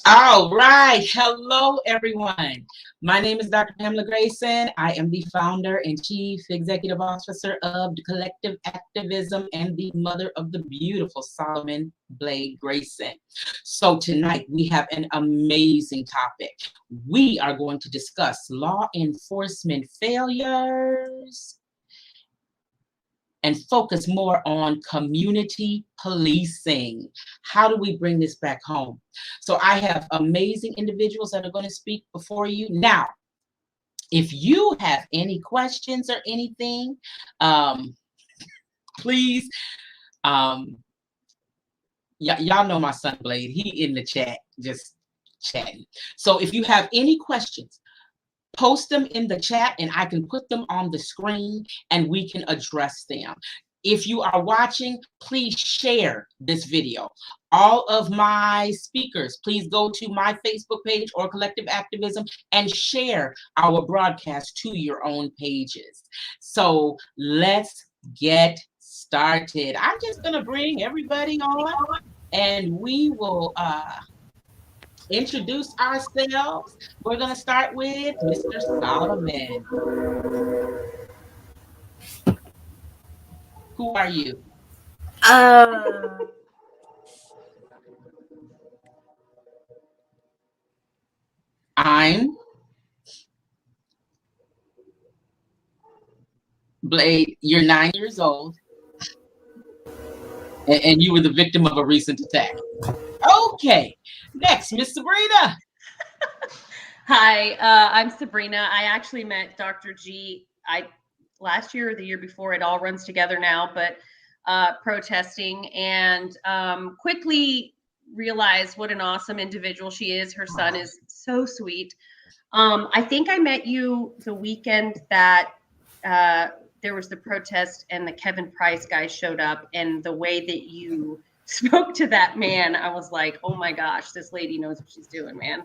All right. Hello, everyone. My name is Dr. Pamela Grayson. I am the founder and chief executive officer of the Collective Activism and the mother of the beautiful Solomon Blade Grayson. So tonight we have an amazing topic. We are going to discuss law enforcement failures and focus more on community policing. How do we bring this back home? So I have amazing individuals that are going to speak before you. Now, if you have any questions or anything, please, y'all know my son Blade. He in the chat, just chatting. So if you have any questions, post them in the chat and I can put them on the screen and we can address them. If you are watching, please share this video. All of my speakers, please go to my Facebook page or Collective Activism and share our broadcast to your own pages. So let's get started. I'm just going to bring everybody on and we will introduce ourselves. We're going to start with Mr. Solomon. Who are you? I'm Blade. You're 9 years old. And you were the victim of a recent attack. Okay. Next, Miss Sabrina. Hi, I'm Sabrina. I actually met Dr. G last year or the year before. It all runs together now, but protesting and quickly realized what an awesome individual she is. Her son is so sweet. I think I met you the weekend that there was the protest and the Kevin Price guy showed up, and the way that you spoke to that man, I was like, oh my gosh, this lady knows what she's doing, man.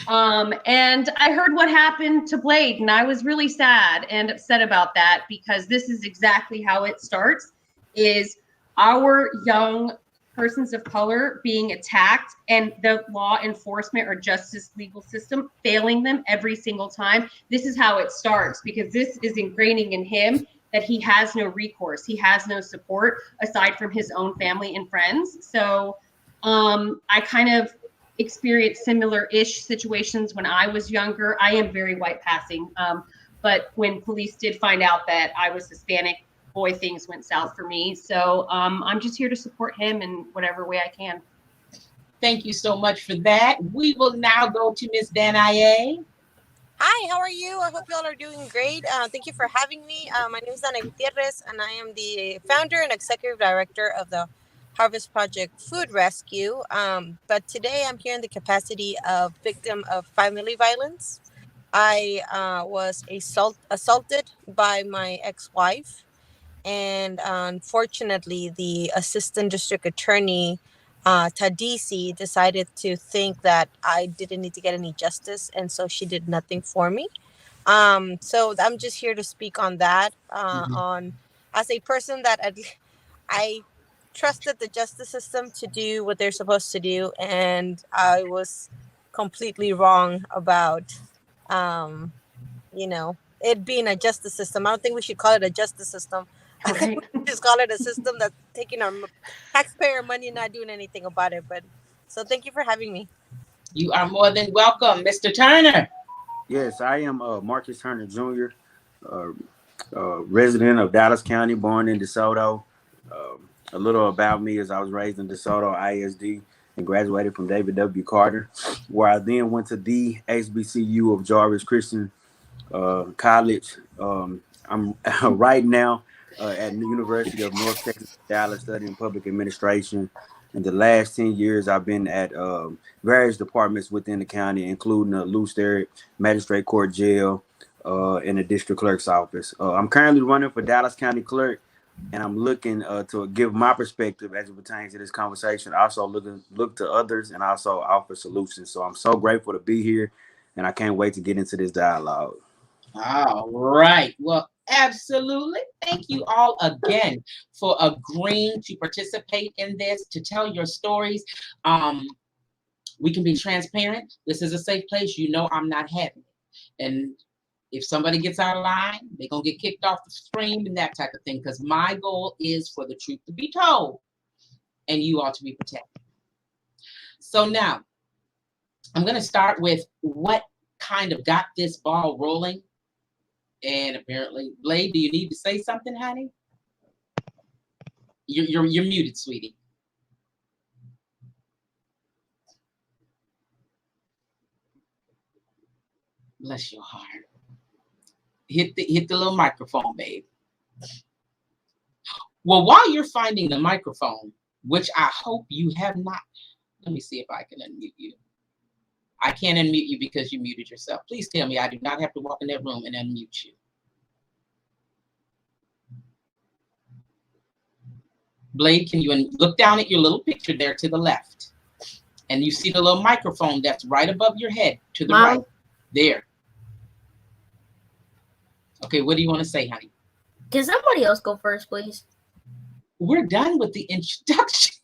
And I heard what happened to Blade, and I was really sad and upset about that, because this is exactly how it starts, is our young persons of color being attacked and the law enforcement or justice legal system failing them every single time. This is how it starts, because this is ingraining in him that he has no recourse. He has no support aside from his own family and friends. So I kind of experienced similar-ish situations when I was younger. I am very white passing, but when police did find out that I was Hispanic, boy, things went south for me. So I'm just here to support him in whatever way I can. Thank you so much for that. We will now go to Miss Danae. Hi, how are you? I hope you all are doing great. Thank you for having me. My name is Ana Gutierrez, and I am the founder and executive director of the Harvest Project Food Rescue. But today I'm here in the capacity of victim of family violence. I was assaulted by my ex-wife, and unfortunately, the assistant district attorney, Tadisi, decided to think that I didn't need to get any justice, and so she did nothing for me. So I'm just here to speak on that. On as a person that I trusted the justice system to do what they're supposed to do, and I was completely wrong about, it being a justice system. I don't think we should call it a justice system. I think we just call it a system that's taking our taxpayer money and not doing anything about it. But so thank you for having me. You are more than welcome, Mr. Turner. Yes, I am Marcus Turner Jr., resident of Dallas County, born in DeSoto. A little about me is I was raised in DeSoto ISD and graduated from David W. Carter, where I then went to the HBCU of Jarvis Christian College. I'm right now at the University of North Texas, Dallas, studying public administration. In the last 10 years, I've been at various departments within the county, including the Lew-Sterrett Magistrate Court Jail and the District Clerk's Office. I'm currently running for Dallas County Clerk, and I'm looking to give my perspective as it pertains to this conversation. Also look to others and also offer solutions. So I'm so grateful to be here, and I can't wait to get into this dialogue. All right. Well, absolutely. Thank you all again for agreeing to participate in this, to tell your stories. We can be transparent. This is a safe place. You know I'm not having it. And if somebody gets out of line, they're going to get kicked off the stream and that type of thing. Because my goal is for the truth to be told and you all to be protected. So now I'm going to start with what kind of got this ball rolling. And apparently, Blade, do you need to say something, honey? You're muted, sweetie. Bless your heart. Hit the little microphone, babe. Well, while you're finding the microphone, which I hope you have not, let me see if I can unmute you. I can't unmute you because you muted yourself. Please tell me I do not have to walk in that room and unmute you. Blade, can you look down at your little picture there to the left? And you see the little microphone that's right above your head to the right. There. Okay, what do you want to say, honey? Can somebody else go first, please? We're done with the introductions.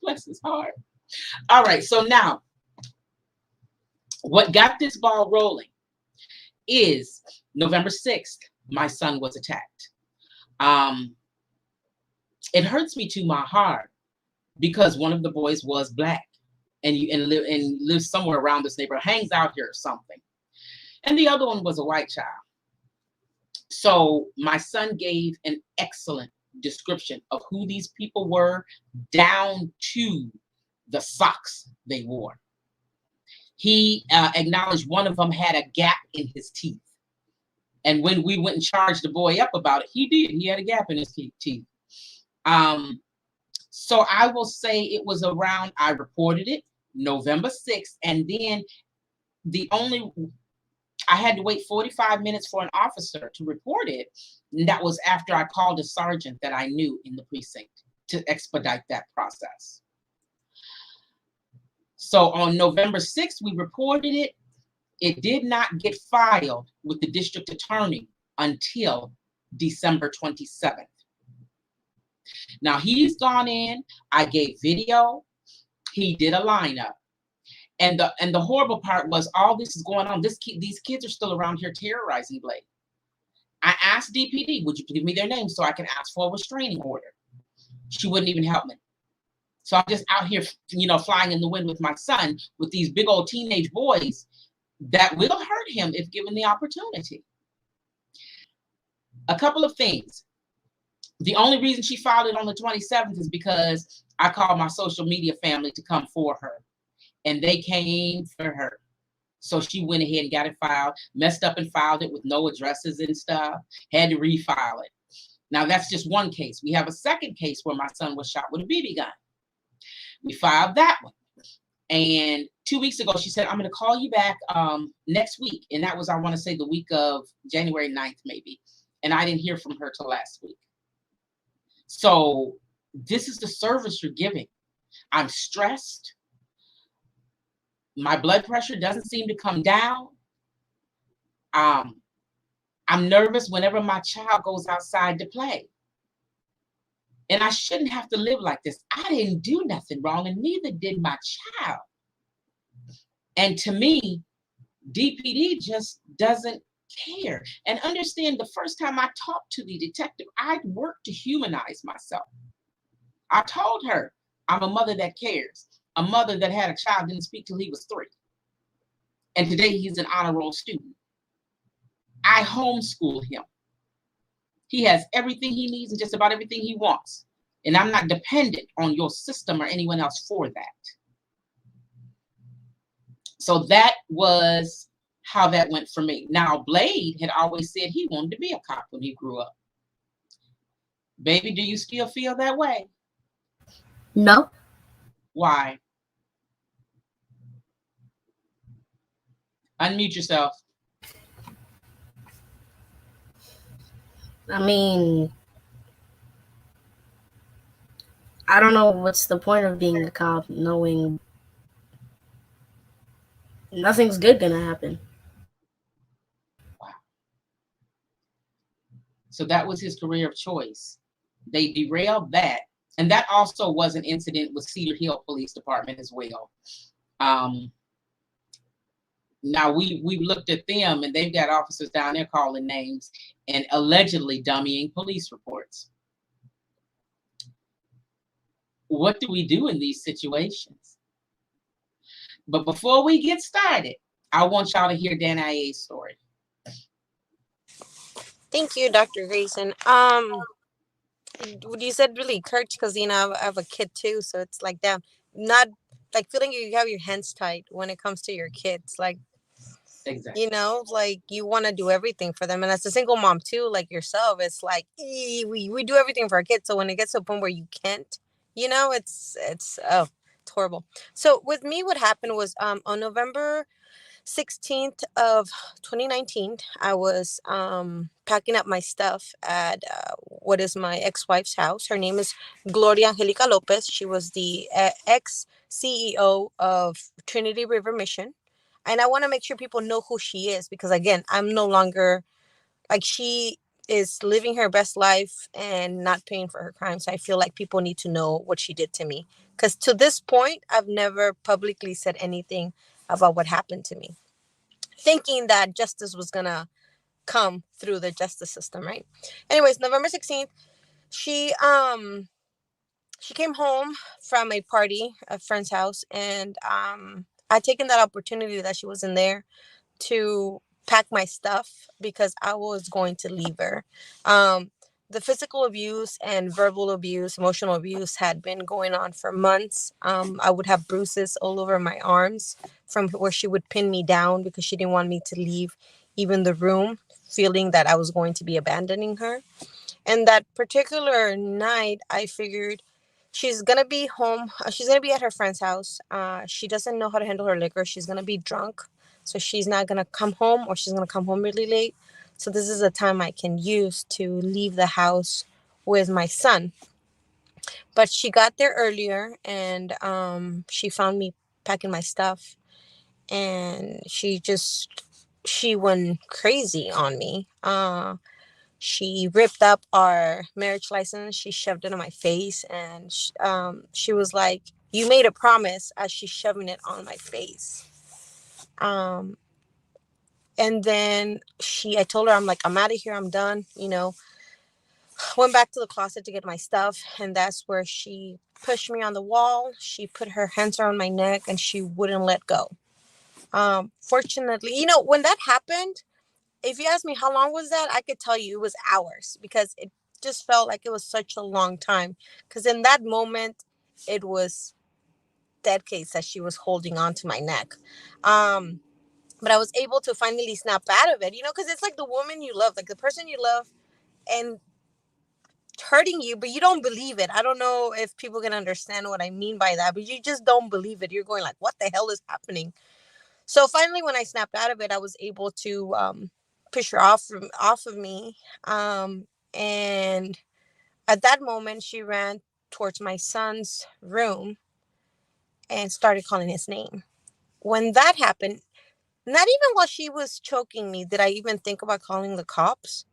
Bless his heart. All right, so now, what got this ball rolling is November 6th, my son was attacked. It hurts me to my heart because one of the boys was Black and lives somewhere around this neighborhood, hangs out here or something. And the other one was a white child. So my son gave an excellent description of who these people were down to the socks they wore. He acknowledged one of them had a gap in his teeth. And when we went and charged the boy up about it, he did. He had a gap in his teeth. So I will say it was around, I reported it November 6th. And then I had to wait 45 minutes for an officer to report it. And that was after I called a sergeant that I knew in the precinct to expedite that process. So on November 6th, we reported it. It did not get filed with the district attorney until December 27th. Now he's gone in, I gave video, he did a lineup. And the horrible part was all this is going on. These kids are still around here terrorizing Blake. I asked DPD, would you give me their names so I can ask for a restraining order? She wouldn't even help me. So I'm just out here, flying in the wind with my son with these big old teenage boys that will hurt him if given the opportunity. A couple of things. The only reason she filed it on the 27th is because I called my social media family to come for her. And they came for her. So she went ahead and got it filed, messed up and filed it with no addresses and stuff, had to refile it. Now that's just one case. We have a second case where my son was shot with a BB gun. We filed that one. And 2 weeks ago, she said, I'm going to call you back next week. And that was, I want to say, the week of January 9th, maybe. And I didn't hear from her till last week. So this is the service you're giving. I'm stressed. My blood pressure doesn't seem to come down. I'm nervous whenever my child goes outside to play. And I shouldn't have to live like this. I didn't do nothing wrong, and neither did my child. And to me, DPD just doesn't care. And understand, the first time I talked to the detective, I worked to humanize myself. I told her, I'm a mother that cares. A mother that had a child didn't speak till he was 3. And today he's an honor roll student. I homeschool him. He has everything he needs and just about everything he wants. And I'm not dependent on your system or anyone else for that. So that was how that went for me. Now, Blade had always said he wanted to be a cop when he grew up. Baby, do you still feel that way? No. Why? Unmute yourself. I mean, I don't know what's the point of being a cop knowing nothing's good gonna happen. Wow. So that was his career of choice. They derailed that. And that also was an incident with Cedar Hill Police Department as well. Now we've looked at them, and they've got officers down there calling names and allegedly dummying police reports. What do we do in these situations? But before we get started, I want y'all to hear Danielle's story. Thank you, Dr. Grayson. What you said really hurts because I have a kid too, so it's like damn, not like feeling you have your hands tied when it comes to your kids. Like Exactly. like you want to do everything for them, and as a single mom too, like yourself, it's like we do everything for our kids. So when it gets to a point where you can't, it's it's horrible. So with me, what happened was on November 16th of 2019, I was packing up my stuff at what is my ex-wife's house. Her name is Gloria Angelica Lopez. She was the ex-CEO of Trinity River Mission. And I want to make sure people know who she is because, again, I'm no longer like she is living her best life and not paying for her crimes. I feel like people need to know what she did to me because to this point, I've never publicly said anything about what happened to me, thinking that justice was gonna come through the justice system, right? Anyways, November 16th, she she came home from a party, a friend's house, and I'd taken that opportunity that she wasn't there to pack my stuff because I was going to leave her. Um, the physical abuse and verbal abuse, emotional abuse had been going on for months. I would have bruises all over my arms from where she would pin me down because she didn't want me to leave even the room, feeling that I was going to be abandoning her. And that particular night, I figured she's gonna be home. She's gonna be at her friend's house. She doesn't know how to handle her liquor. She's gonna be drunk, so she's not gonna come home, or she's gonna come home really late. So this is a time I can use to leave the house with my son. But she got there earlier, and she found me packing my stuff, and she went crazy on me. She ripped up our marriage license. She shoved it in my face, and she was like, "You made a promise," as she's shoving it on my face. Um, and then I told her, I'm like, "I'm out of here. I'm done." Went back to the closet to get my stuff, and that's where she pushed me on the wall. She put her hands around my neck, and she wouldn't let go. Fortunately, when that happened, if you ask me how long was that, I could tell you it was hours because it just felt like it was such a long time. Because in that moment, it was dead case that she was holding on to my neck. But I was able to finally snap out of it, because it's like the woman you love, like the person you love, and hurting you, but you don't believe it. I don't know if people can understand what I mean by that, but you just don't believe it. You're going like, what the hell is happening? So finally, when I snapped out of it, I was able to push her off of me. And at that moment, she ran towards my son's room and started calling his name. When that happened, not even while she was choking me did I even think about calling the cops.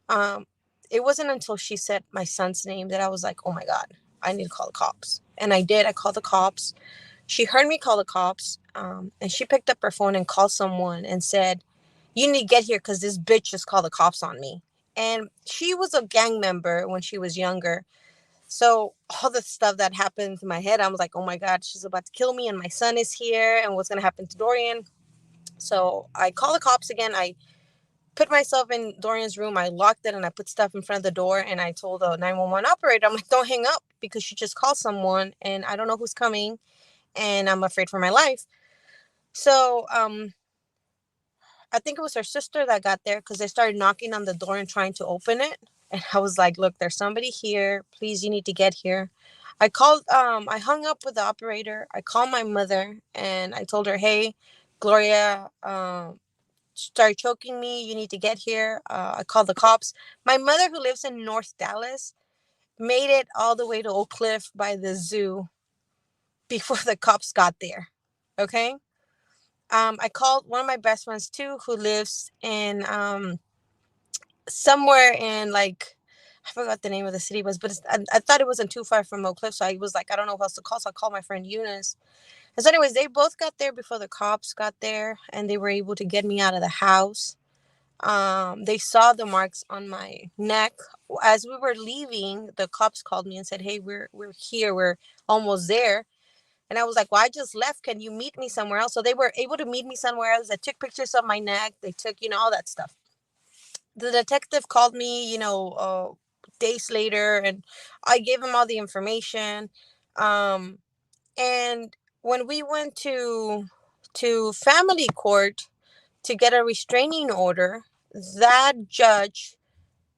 Um, it wasn't until she said my son's name that I was like, oh my God, I need to call the cops. And I did. I called the cops. She heard me call the cops, and she picked up her phone and called someone and said, "You need to get here because this bitch just called the cops on me." And she was a gang member when she was younger. So all the stuff that happened in my head, I was like, oh my God, she's about to kill me and my son is here and what's going to happen to Dorian. So I called the cops again. I put myself in Dorian's room. I locked it and I put stuff in front of the door. And I told the 911 operator, I'm like, don't hang up because she just called someone and I don't know who's coming. And I'm afraid for my life. So I think it was her sister that got there because they started knocking on the door and trying to open it. And I was like, look, there's somebody here. Please, you need to get here. I hung up with the operator. I called my mother and I told her, hey, Gloria started choking me. You need to get here. I called the cops. My mother, who lives in North Dallas, made it all the way to Oak Cliff by the zoo before the cops got there. Okay. I called one of my best friends too, who lives in somewhere in like I forgot the name of the city was, but I thought it wasn't too far from Oak Cliff, so I was like, I don't know who else to call, so I called my friend Eunice, And so, anyways, they both got there before the cops got there, and they were able to get me out of the house. They saw the marks on my neck. As we were leaving, the cops called me and said, "Hey, we're here. We're almost there." And I was like, "Well, I just left. Can you meet me somewhere else?" So they were able to meet me somewhere else. They took pictures of my neck. They took, all that stuff. The detective called me, days later, and I gave him all the information. Um, and when we went to family court to get a restraining order, that judge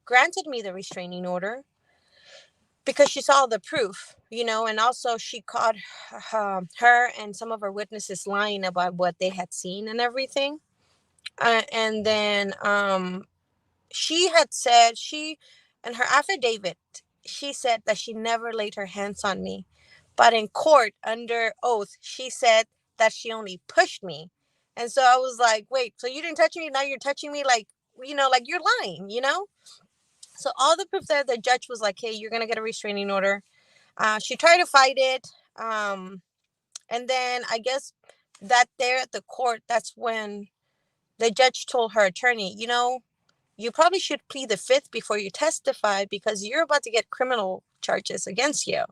granted me the restraining order because she saw the proof, and also she caught her and some of her witnesses lying about what they had seen and everything. And then she had said, in her affidavit, she said that she never laid her hands on me. But in court, under oath, she said that she only pushed me. And so I was like, wait, so you didn't touch me? Now you're touching me, like, like you're lying. So all the proof there, the judge was like, hey, you're going to get a restraining order. She tried to fight it. And then I guess that there at the court, that's when the judge told her attorney, you probably should plead the fifth before you testify because you're about to get criminal charges against you.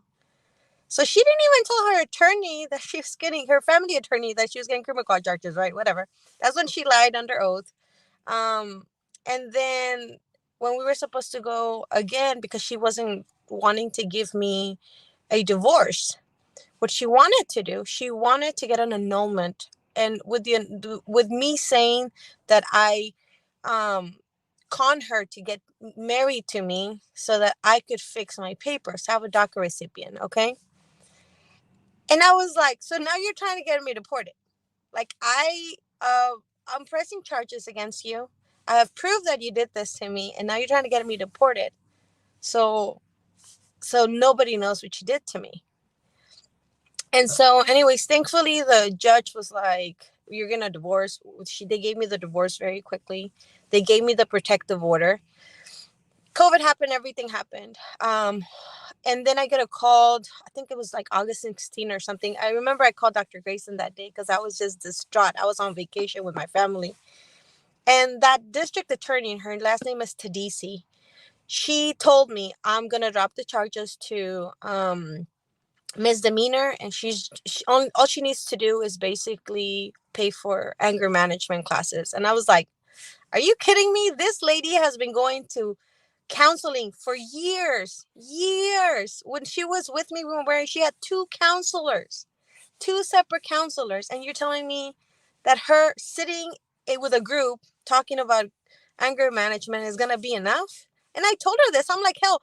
So she didn't even tell her attorney that she was getting, her family attorney, that she was getting criminal court charges, right? Whatever. That's when she lied under oath. And then when we were supposed to go again, because she wasn't wanting to give me a divorce, what she wanted to do, she wanted to get an annulment. And with me saying that I conned her to get married to me so that I could fix my papers, have a DACA recipient, okay? And I was like, so now you're trying to get me deported. Like, I'm pressing charges against you. I have proved that you did this to me, and now you're trying to get me deported. So nobody knows what you did to me. And so, anyways, thankfully, the judge was like, you're going to divorce. They gave me the divorce very quickly. They gave me the protective order. COVID happened. Everything happened. And then I get a call. I think it was like August 16 or something. I remember I called Dr. Grayson that day because I was just distraught. I was on vacation with my family. And that district attorney, her last name is Tadisi. She told me, I'm going to drop the charges to misdemeanor, and all she needs to do is basically pay for anger management classes. And I was like, are you kidding me? This lady has been going to counseling for years. When she was with me, she had two separate counselors, and you're telling me that her sitting with a group talking about anger management is going to be enough? And I told her this. I'm like, hell,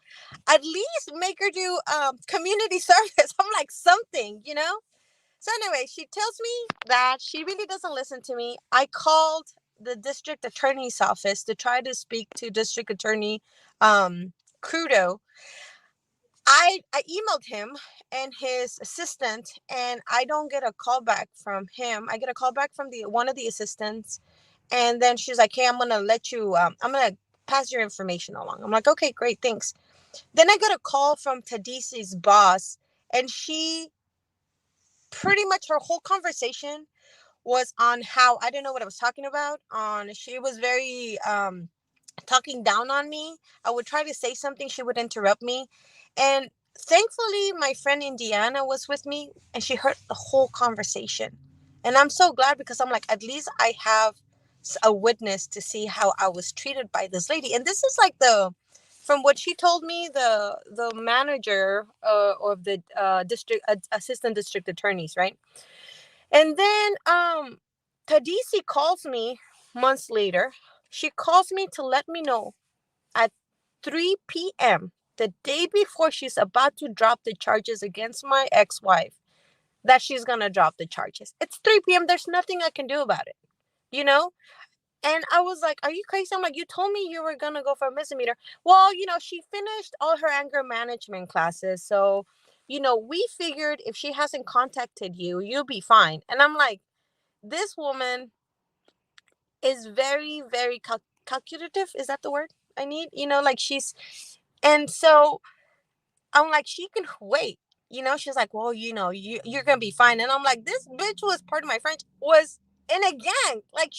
at least make her do community service. I'm like, something. So anyway, she tells me that she really doesn't listen to me. I called the district attorney's office to try to speak to district attorney Crudo. I emailed him and his assistant, and I don't get a call back from him. I get a call back from one of the assistants, and then she's like, hey, I'm going to let you, I'm going to pass your information along. I'm like, okay, great, thanks. Then I got a call from Tadisi's boss, and she pretty much, her whole conversation was on how I didn't know what I was talking about. She was very talking down on me. I would try to say something, she would interrupt me. And thankfully, my friend Indiana was with me, and she heard the whole conversation. And I'm so glad, because I'm like, at least I have a witness to see how I was treated by this lady. And this is like from what she told me, the manager of the district assistant district attorneys, right? And then Tadisi calls me months later. She calls me to let me know at 3 p.m., the day before she's about to drop the charges against my ex-wife, that she's going to drop the charges. It's 3 p.m. There's nothing I can do about it, And I was like, are you crazy? I'm like, you told me you were going to go for a misdemeanor. Well, she finished all her anger management classes. So, we figured if she hasn't contacted you, you'll be fine. And I'm like, this woman is very, very calculative. Is that the word I need? And so I'm like, she can wait. she's like, well, you're gonna be fine. And I'm like, this bitch was, pardon my French, was in a gang. Like,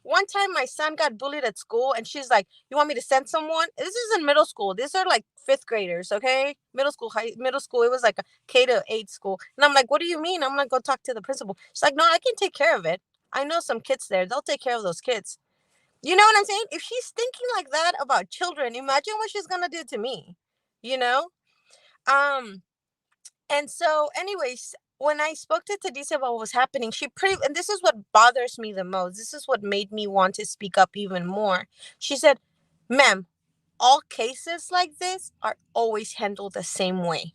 one time my son got bullied at school, and she's like, you want me to send someone? This is in middle school. These are like fifth graders, okay? Middle school. It was like a K-8 school. And I'm like, what do you mean? I'm gonna go talk to the principal. She's like, no, I can take care of it. I know some kids there. They'll take care of those kids. You know what I'm saying? If she's thinking like that about children, imagine what she's gonna do to me. You know? And so, anyways, when I spoke to Tadisa about what was happening, and this is what bothers me the most. This is what made me want to speak up even more. She said, ma'am, all cases like this are always handled the same way.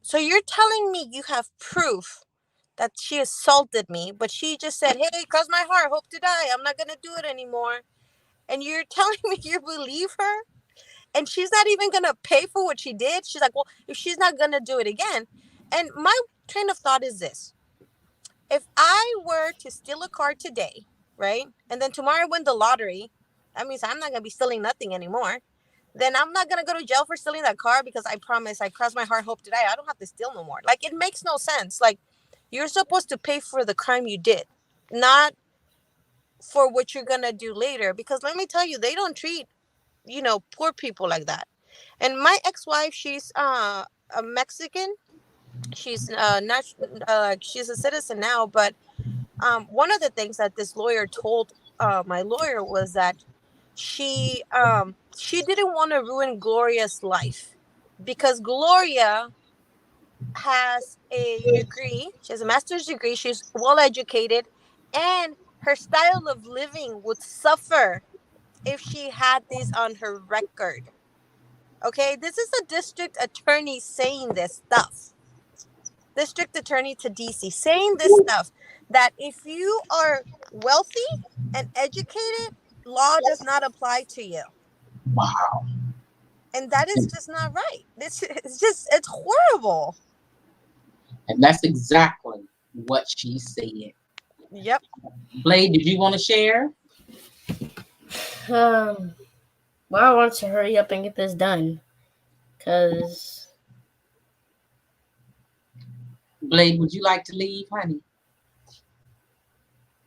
So you're telling me you have proof that she assaulted me, but she just said, hey, cross my heart, hope to die. I'm not going to do it anymore. And you're telling me you believe her? And she's not even going to pay for what she did. She's like, well, if she's not going to do it again. And my train of thought is this. If I were to steal a car today, right? And then tomorrow I win the lottery, that means I'm not going to be stealing nothing anymore. Then I'm not going to go to jail for stealing that car because I promise, I cross my heart, hope to die. I don't have to steal no more. Like, it makes no sense. Like, you're supposed to pay for the crime you did, not for what you're going to do later. Because let me tell you, they don't treat poor people like that. And my ex-wife, she's a Mexican. She's not she's a citizen now, but one of the things that this lawyer told my lawyer was that she didn't want to ruin Gloria's life, because Gloria has a degree. She has a master's degree. She's well educated, and her style of living would suffer if she had this on her record. Okay, this is a district attorney saying this stuff. District attorney to DC saying this stuff, that if you are wealthy and educated, law does not apply to you. Wow. And that is just not right. It's horrible. And that's exactly what she said. Yep. Blade, did you want to share? Well, I want to hurry up and get this done, because... Blade, would you like to leave, honey?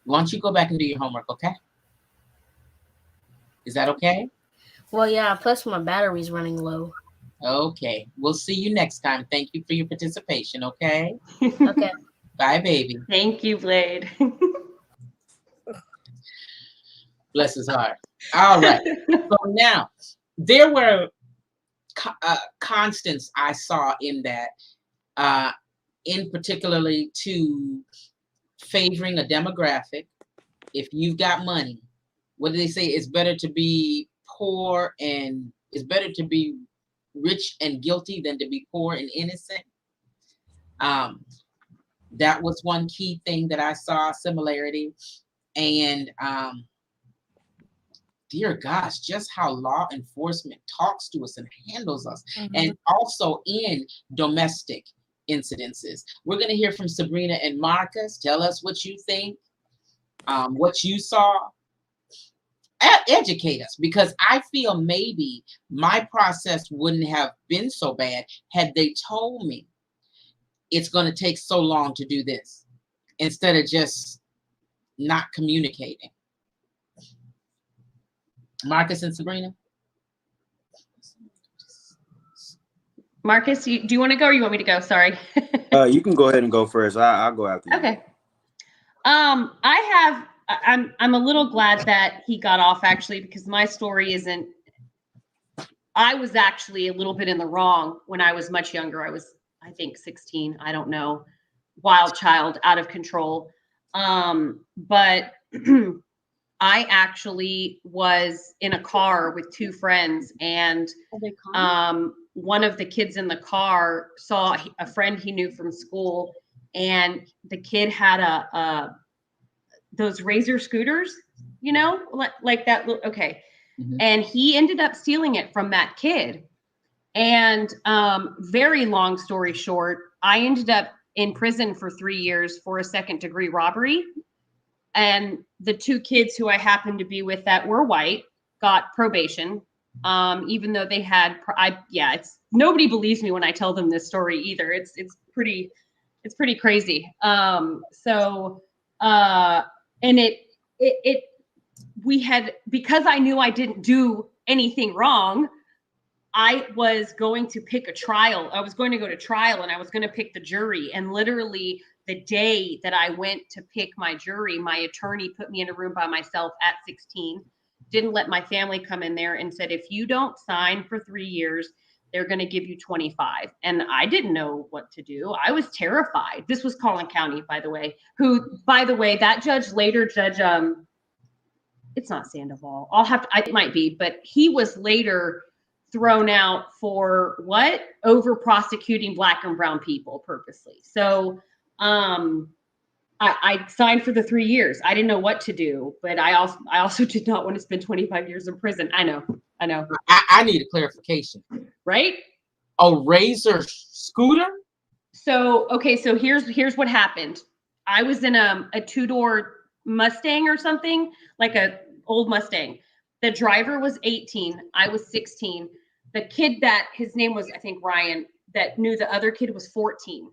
Why don't you go back and do your homework, okay? Is that okay? Well, yeah, plus my battery's running low. Okay. We'll see you next time. Thank you for your participation, okay? Okay. Bye, baby. Thank you, Blade. Bless his heart. All right. So now, there were constants I saw in that, in particularly to favoring a demographic. If you've got money, what do they say? It's better to be poor and it's better to be rich and guilty than to be poor and innocent. That was one key thing that I saw similarity. And dear gosh, just how law enforcement talks to us and handles us. Mm-hmm. And also in domestic incidences. We're going to hear from Sabrina and Marcus. Tell us what you think, what you saw. Educate us, because I feel maybe my process wouldn't have been so bad had they told me it's going to take so long to do this, instead of just not communicating. Marcus and Sabrina? Marcus, do you want to go, or you want me to go? Sorry. You can go ahead and go first. I'll go after you. Okay. I'm a little glad that he got off, actually, because my story isn't. I was actually a little bit in the wrong when I was much younger. I was, I think, 16. I don't know. Wild child, out of control. But I actually was in a car with two friends, and one of the kids in the car saw a friend he knew from school, and the kid had those Razor scooters, you know, like that. Okay. Mm-hmm. And he ended up stealing it from that kid. And very long story short, I ended up in prison for 3 years for a second-degree robbery. And the two kids who I happened to be with that were white got probation. even though they had, it's nobody believes me when I tell them this story either. It's pretty crazy. And we had, because I knew I didn't do anything wrong, I was going to pick a trial. I was going to go to trial and I was going to pick the jury. And literally the day that I went to pick my jury, my attorney put me in a room by myself at 16, didn't let my family come in there, and said, if you don't sign for 3 years, they're going to give you 25. And I didn't know what to do. I was terrified. This was Collin County, by the way, that judge later, it's not Sandoval. It might be, but he was later thrown out for what? Over prosecuting Black and brown people purposely. So I signed for the 3 years. I didn't know what to do, but I also did not want to spend 25 years in prison. I know. I need a clarification. Right? A Razor scooter? So here's what happened. I was in a 2-door Mustang or something, like a old Mustang. The driver was 18. I was 16. The kid his name was, I think, Ryan, that knew the other kid was 14.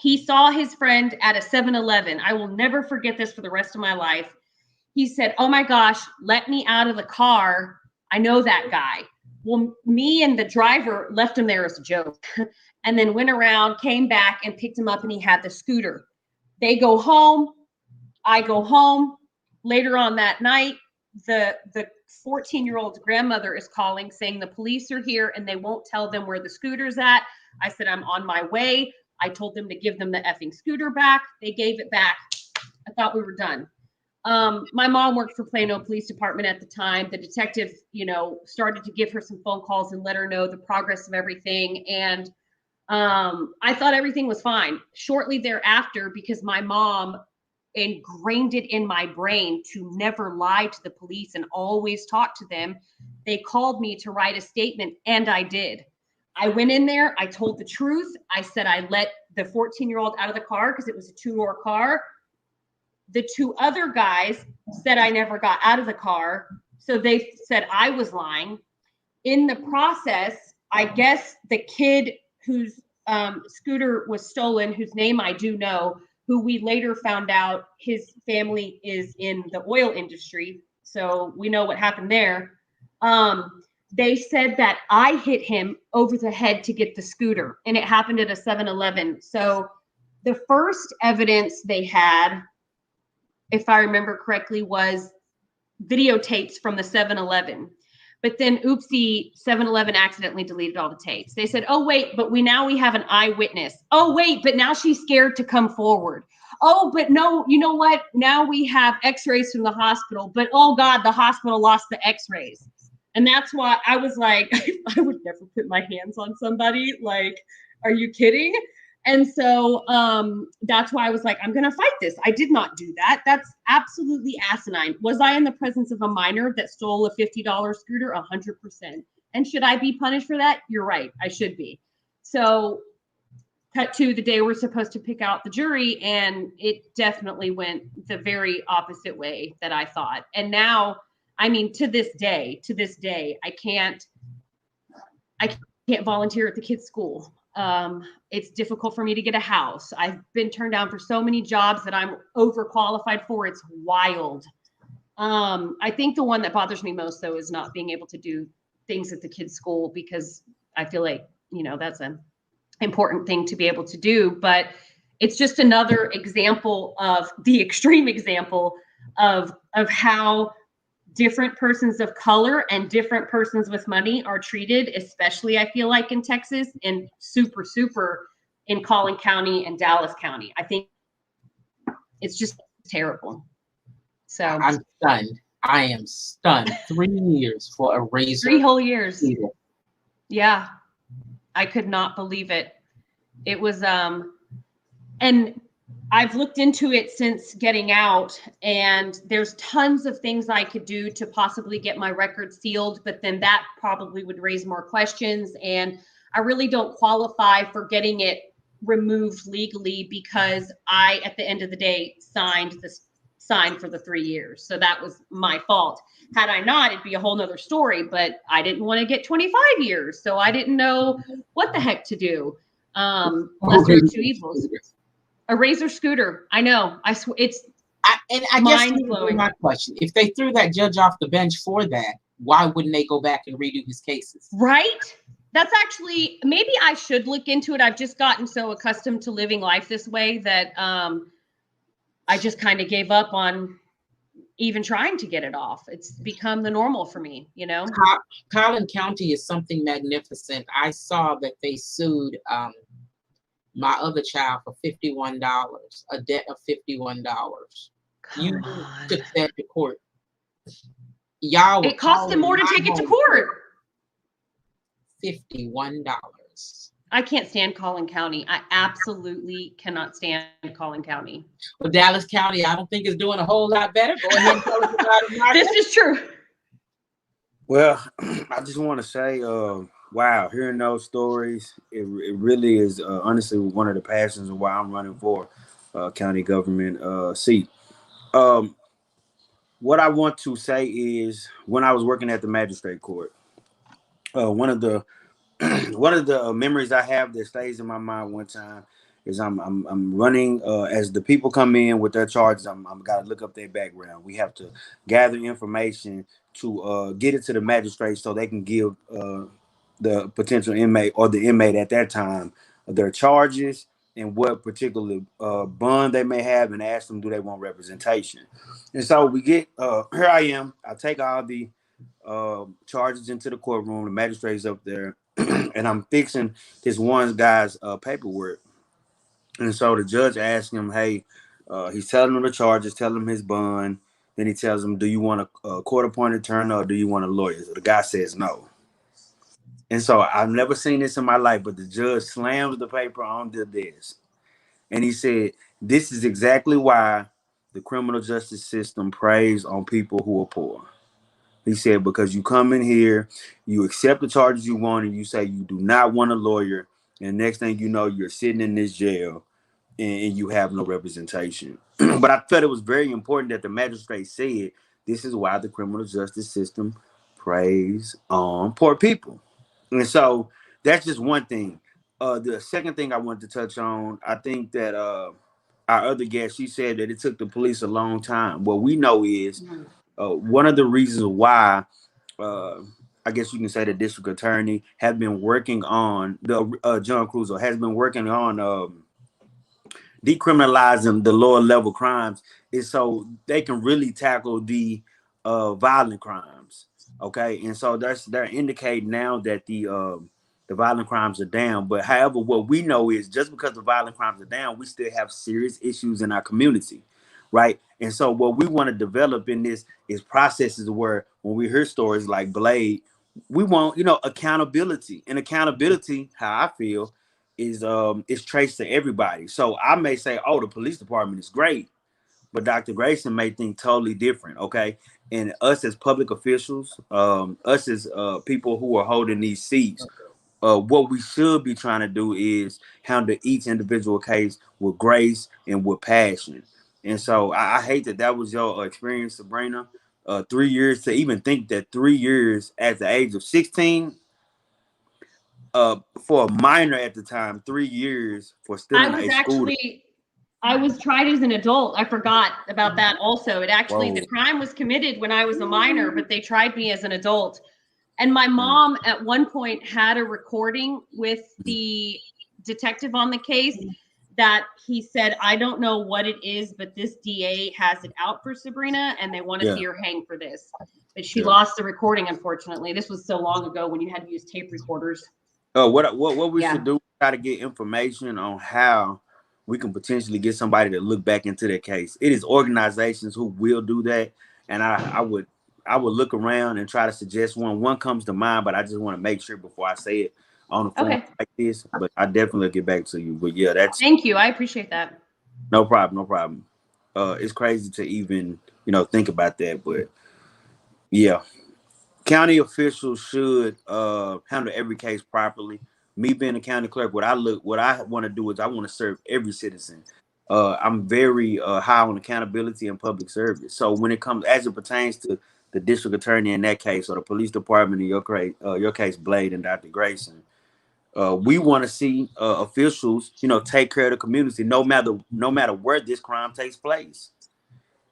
He saw his friend at a 7-Eleven. I will never forget this for the rest of my life. He said, oh my gosh, let me out of the car. I know that guy. Well, me and the driver left him there as a joke, and then went around, came back and picked him up, and he had the scooter. They go home. I go home. Later on that night, the 14-year-old's grandmother is calling saying the police are here and they won't tell them where the scooter's at. I said, I'm on my way. I told them to give them the effing scooter back. They gave it back. I thought we were done. My mom worked for Plano Police Department at the time. The detective, started to give her some phone calls and let her know the progress of everything. And I thought everything was fine. Shortly thereafter, because my mom ingrained it in my brain to never lie to the police and always talk to them, they called me to write a statement, and I did. I went in there. I told the truth. I said I let the 14-year-old out of the car because it was a 2-door car. The 2 other guys said I never got out of the car. So they said I was lying. In the process, I guess the kid whose scooter was stolen, whose name I do know, who we later found out his family is in the oil industry. So we know what happened there. They said that I hit him over the head to get the scooter, and it happened at a 7-Eleven. So the first evidence they had, if I remember correctly, was videotapes from the 7-Eleven. But then, oopsie, 7-Eleven accidentally deleted all the tapes. They said, oh, wait, but we have an eyewitness. Oh, wait, but now she's scared to come forward. Oh, but no, you know what? Now we have x-rays from the hospital. But, oh, God, the hospital lost the x-rays. And that's why I was like, I would never put my hands on somebody. Like, are you kidding? And so that's why I was like, I'm going to fight this. I did not do that. That's absolutely asinine. Was I in the presence of a minor that stole a $50 scooter? 100%. And should I be punished for that? You're right. I should be. So cut to the day we're supposed to pick out the jury, and it definitely went the very opposite way that I thought. And now, I mean, to this day, I can't volunteer at the kids' school. It's difficult for me to get a house. I've been turned down for so many jobs that I'm overqualified for. It's wild. I think the one that bothers me most, though, is not being able to do things at the kids' school, because I feel like, that's an important thing to be able to do. But it's just another example of the extreme example of how different persons of color and different persons with money are treated, especially I feel like in Texas, and super in Collin County and Dallas County. I think it's just terrible. So I'm stunned. I am stunned. 3 years for a razor. 3 whole years. Yeah. I could not believe it. It was, and I've looked into it since getting out, and there's tons of things I could do to possibly get my record sealed, but then that probably would raise more questions. And I really don't qualify for getting it removed legally, because I, at the end of the day, signed the sign for the 3 years. So that was my fault. Had I not, it'd be a whole nother story, but I didn't want to get 25 years. So I didn't know what the heck to do. Lesser of two evils. A Razor scooter. I know. I swear it's I guess my question: if they threw that judge off the bench for that, why wouldn't they go back and redo his cases? Right? That's actually, maybe I should look into it. I've just gotten so accustomed to living life this way that I just kind of gave up on even trying to get it off. It's become the normal for me, you know? Collin County is something magnificent. I saw that they sued my other child for $51, a debt of $51. You took that to court. Y'all, it cost them more to take it to court. $51. I can't stand Collin County. I absolutely cannot stand Collin County. Well, Dallas County, I don't think is doing a whole lot better. Go ahead and tell us about it. This is true. Well, I just want to say, wow, hearing those stories, it really is honestly one of the passions of why I'm running for county government seat. What I want to say is, when I was working at the magistrate court, one of the memories I have that stays in my mind one time is I'm running as the people come in with their charges. I'm got to look up their background. We have to gather information to get it to the magistrate so they can give the potential inmate or the inmate at that time their charges and what particular bond they may have, and ask them, do they want representation? And so we get here I am. I take all the charges into the courtroom. The magistrate's up there, and I'm fixing this one guy's paperwork. And so the judge asks him, hey, he's telling him the charges, telling him his bond. Then he tells him, do you want a court-appointed attorney or do you want a lawyer? So the guy says no. And so I've never seen this in my life, but the judge slams the paper on the desk. And he said, this is exactly why the criminal justice system preys on people who are poor. He said, because you come in here, you accept the charges you want, and you say you do not want a lawyer. And next thing you know, you're sitting in this jail and you have no representation. But I felt it was very important that the magistrate said, this is why the criminal justice system preys on poor people. And so that's just one thing. The second thing I wanted to touch on, I think that our other guest, she said that it took the police a long time. What we know is one of the reasons why I guess you can say the district attorney have been working on John Crusoe has been working on decriminalizing the lower level crimes is so they can really tackle the violent crimes. Okay, and so they're indicating now that the violent crimes are down. But however, what we know is just because the violent crimes are down, we still have serious issues in our community, right? And so what we want to develop in this is processes where when we hear stories like Blade, we want, accountability. And accountability, how I feel, is traced to everybody. So I may say, oh, the police department is great, but Dr. Grayson may think totally different. Okay. And us as public officials, us as people who are holding these seats, what we should be trying to do is handle each individual case with grace and with passion. And so I hate that was your experience, Sabrina. 3 years, to even think that 3 years at the age of 16, for a minor at the time, 3 years for stealing a scooter. I was tried as an adult. I forgot about that also. The crime was committed when I was a minor, but they tried me as an adult. And my mom at one point had a recording with the detective on the case that he said, I don't know what it is, but this DA has it out for Sabrina and they want to see her hang for this. But she lost the recording, unfortunately. This was so long ago when you had to use tape recorders. What we should do, try to get information on how we can potentially get somebody to look back into their case. It is organizations who will do that. And I would look around and try to suggest one. One comes to mind, but I just want to make sure before I say it on the phone like this. But I definitely get back to you. But yeah, thank you. I appreciate that. No problem. It's crazy to even, think about that. But yeah. County officials should handle every case properly. Me being a county clerk, what I want to do is I want to serve every citizen. I'm very high on accountability and public service. So when it comes, as it pertains to the district attorney in that case, or the police department in your case, Blade and Dr. Grayson, we want to see officials, take care of the community, no matter where this crime takes place.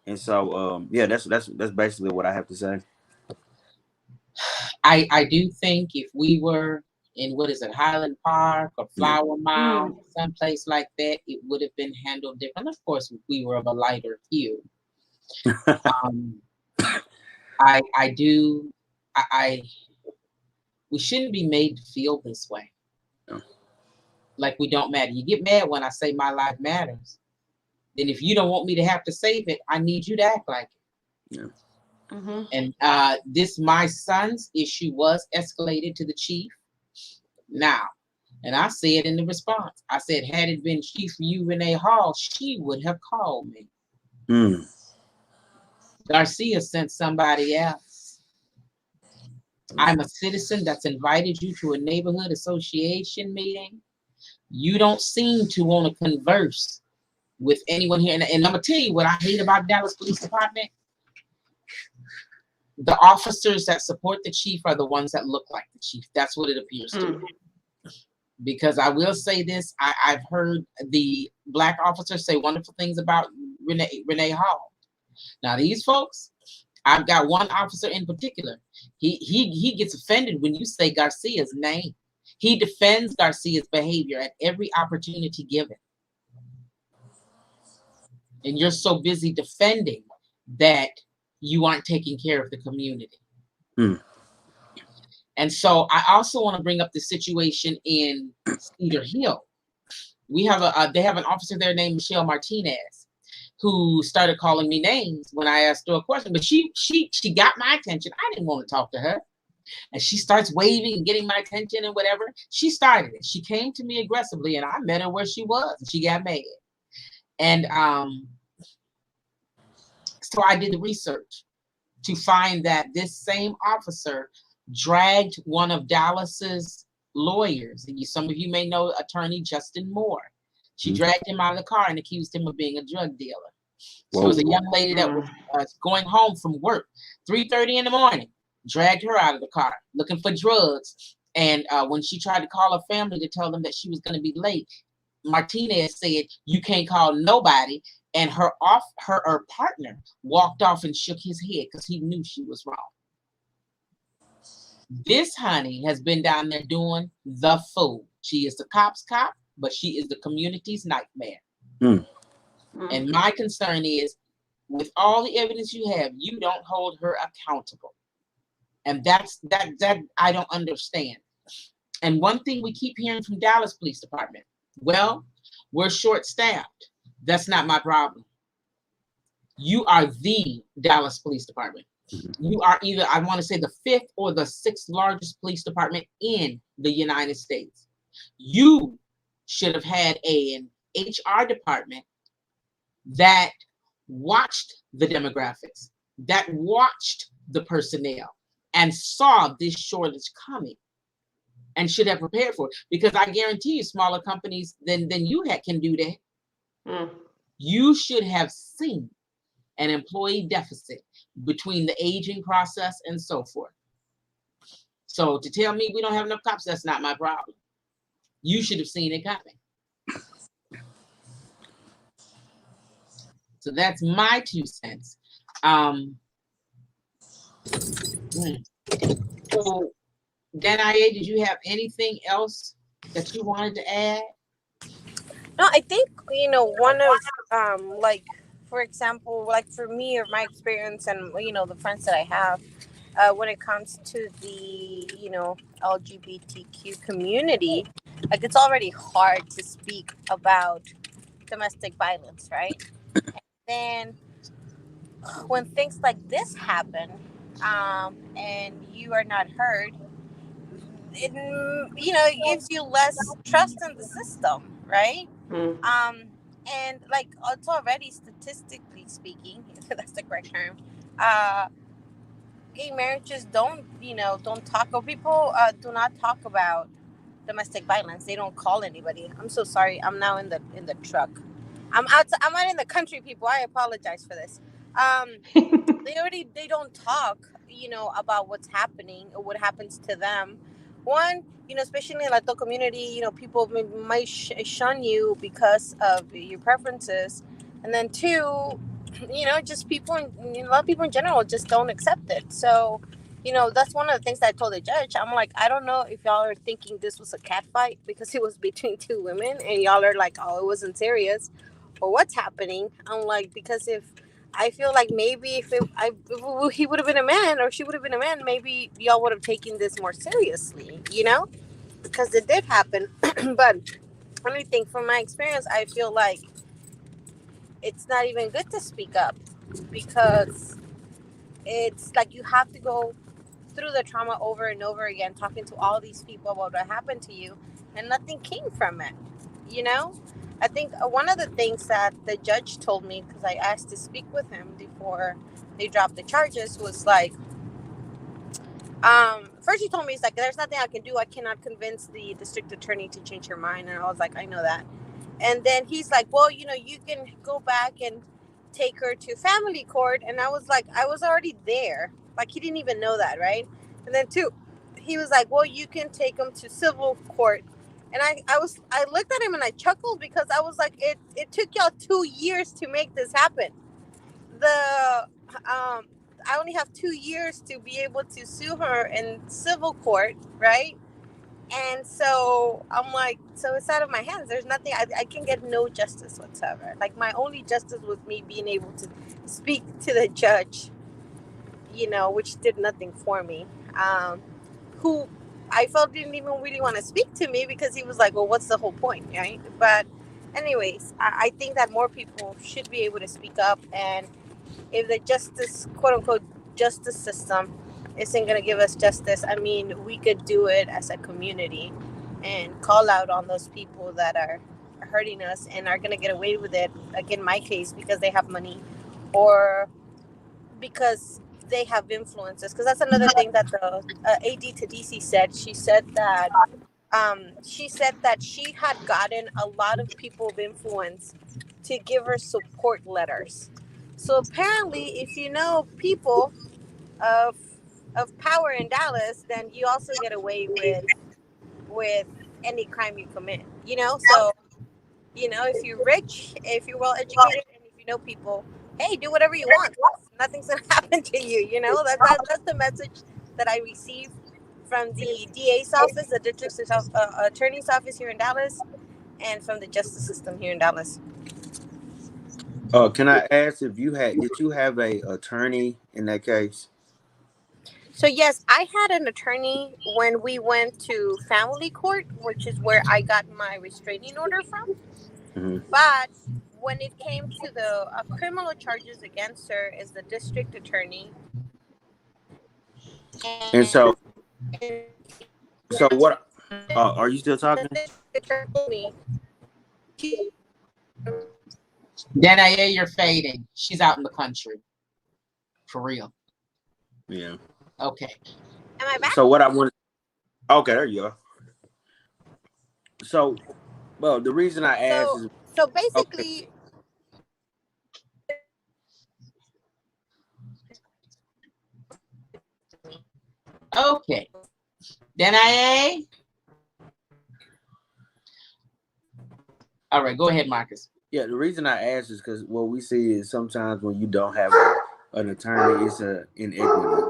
And so, yeah, that's basically what I have to say. I do think if we were in, what is it, Highland Park or Yeah. Flower Mound, someplace like that, it would have been handled different. Of course, if we were of a lighter hue. Um, I do. I we shouldn't be made to feel this way. Yeah. Like we don't matter. You get mad when I say my life matters. Then if you don't want me to have to save it, I need you to act like it. Yeah. Mm-hmm. And this my son's issue was escalated to the chief. Now, and I said in the response, I said, had it been Chief Renee Hall, she would have called me. Mm. Garcia sent somebody else. I'm a citizen that's invited you to a neighborhood association meeting. You don't seem to want to converse with anyone here. And I'm going to tell you what I hate about Dallas Police Department. The officers that support the chief are the ones that look like the chief. That's what it appears to me. Because I will say this, I've heard the Black officers say wonderful things about Renee Hall. Now, these folks, I've got one officer in particular. He gets offended when you say Garcia's name. He defends Garcia's behavior at every opportunity given. And you're so busy defending that you aren't taking care of the community. Mm. And so I also want to bring up the situation in Cedar Hill. We have they have an officer there named Michelle Martinez, who started calling me names when I asked her a question. But she got my attention. I didn't want to talk to her. And she starts waving and getting my attention and whatever. She started it. She came to me aggressively, and I met her where she was, and she got mad. And so I did the research to find that this same officer dragged one of Dallas's lawyers. And some of you may know attorney Justin Moore. She dragged him out of the car and accused him of being a drug dealer. So it was a young lady that was going home from work, 3:30 in the morning, dragged her out of the car looking for drugs. And when she tried to call her family to tell them that she was going to be late, Martinez said, "You can't call nobody." And her partner walked off and shook his head because he knew she was wrong. This honey has been down there doing the fool. She is the cop's cop, but she is the community's nightmare. Mm. And my concern is, with all the evidence you have, you don't hold her accountable. And that I don't understand. And one thing we keep hearing from Dallas Police Department, well, we're short-staffed. That's not my problem. You are the Dallas Police Department. You are either, I want to say, the 5th or the 6th largest police department in the United States. You should have had an HR department that watched the demographics, that watched the personnel, and saw this shortage coming, and should have prepared for it. Because I guarantee you, smaller companies than you can do that. You should have seen an employee deficit between the aging process and so forth. So to tell me we don't have enough cops, that's not my problem. You should have seen it coming. So that's my 2 cents. So, Danae, did you have anything else that you wanted to add? No, I think, one of, like, for example, like for me or my experience and, the friends that I have, when it comes to the, LGBTQ community, like it's already hard to speak about domestic violence, right? And then when things like this happen, and you are not heard, it gives you less trust in the system, right? And like it's already statistically speaking, if that's the correct term, gay marriages don't talk, or people do not talk about domestic violence. They don't call anybody. I'm so sorry. I'm now in the truck. I'm out in the country, people. I apologize for this. Um, they don't talk, about what's happening or what happens to them. One, especially in the Latino community, people might shun you because of your preferences, and then two, just a lot of people in general just don't accept it. So, that's one of the things that I told the judge. I'm like, I don't know if y'all are thinking this was a cat fight because it was between two women, and y'all are like, oh, it wasn't serious, or what's happening. I'm like, because if I feel like maybe if he would have been a man or she would have been a man, maybe y'all would have taken this more seriously, because it did happen. But only thing from my experience, I feel like it's not even good to speak up because it's like you have to go through the trauma over and over again, talking to all these people about what happened to you, and nothing came from it. You know, I think one of the things that the judge told me, because I asked to speak with him before they dropped the charges, was like, first he told me, he's like, there's nothing I can do. I cannot convince the district attorney to change her mind. And I was like, I know that. And then he's like, well, you can go back and take her to family court. And I was like, I was already there. Like, he didn't even know that, right? And then two, he was like, well, you can take him to civil court. And I looked at him and I chuckled because I was like, it took y'all 2 years to make this happen. I only have 2 years to be able to sue her in civil court, right? And so I'm like, so it's out of my hands. There's nothing, I can get no justice whatsoever. Like, my only justice was me being able to speak to the judge, which did nothing for me. Who I felt didn't even really want to speak to me because he was like, well, what's the whole point, right? But anyways, I think that more people should be able to speak up. And if the justice, quote unquote, justice system isn't going to give us justice, I mean, we could do it as a community and call out on those people that are hurting us and are going to get away with it, like in my case, because they have money or because they have influences. Because that's another thing that the AD to DC said. She said that she had gotten a lot of people of influence to give her support letters. So apparently, if you know people of power in Dallas, then you also get away with any crime you commit. So if you're rich, if you're well educated, and if you know people, hey, do whatever you want. Nothing's gonna happen to you. That's the message that I received from the DA's office, the district attorney's office here in Dallas, and from the justice system here in Dallas. Can I ask if did you have a attorney in that case? So yes, I had an attorney when we went to family court, which is where I got my restraining order from. Mm-hmm. But when it came to the criminal charges against her, is the district attorney. And so what? Are you still talking? Danae, you're fading. She's out in the country. For real. Yeah. Okay. Am I back? So what I want. Okay, there you go. So, well, the reason I asked is so basically. Okay. Danae. All right, go ahead, Marcus. Yeah, the reason I asked is because what we see is sometimes when you don't have an attorney, it's an inequity.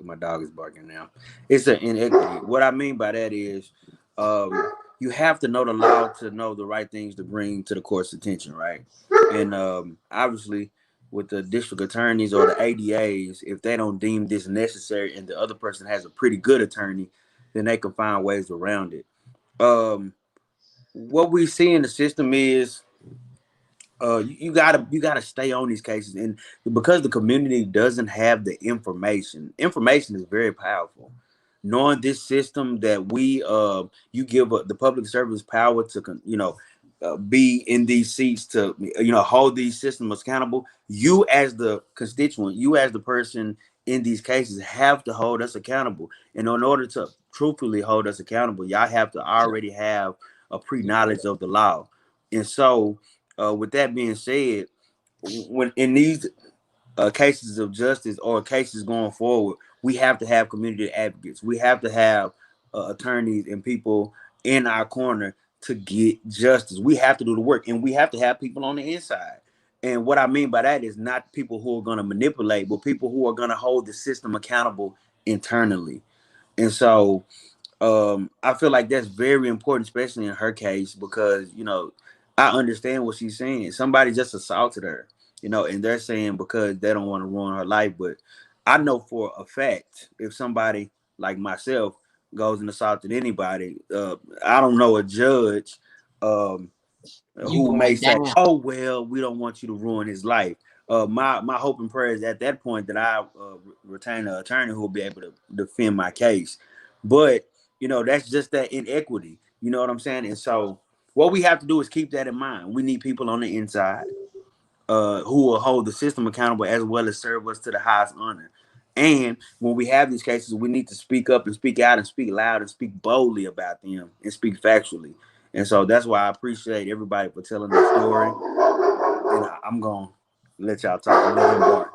My dog is barking now. It's an inequity. What I mean by that is you have to know the law to know the right things to bring to the court's attention, right? And obviously, with the district attorneys or the ADAs, if they don't deem this necessary and the other person has a pretty good attorney, then they can find ways around it. What we see in the system is you gotta stay on these cases, and because the community doesn't have the information is very powerful. Knowing this system that you give the public service power to be in these seats to hold these systems accountable. You as the constituent, you as the person in these cases have to hold us accountable, and in order to truthfully hold us accountable, y'all have to already have a pre-knowledge of the law. And so With that being said, when in these cases of justice or cases going forward, we have to have community advocates. We have to have attorneys and people in our corner to get justice. We have to do the work, and we have to have people on the inside. And what I mean by that is not people who are going to manipulate, but people who are going to hold the system accountable internally. And so I feel like that's very important, especially in her case, because I understand what she's saying. Somebody just assaulted her, and they're saying because they don't want to ruin her life. But I know for a fact if somebody like myself goes and assaulted anybody, I don't know a judge You who may going say, down. "Oh well, we don't want you to ruin his life." My hope and prayer is at that point that I retain an attorney who will be able to defend my case. But that's just that inequity. You know what I'm saying? And so what we have to do is keep that in mind. We need people on the inside who will hold the system accountable as well as serve us to the highest honor. And when we have these cases, we need to speak up and speak out and speak loud and speak boldly about them and speak factually. And so that's why I appreciate everybody for telling their story. And I'm going to let y'all talk and let him bark.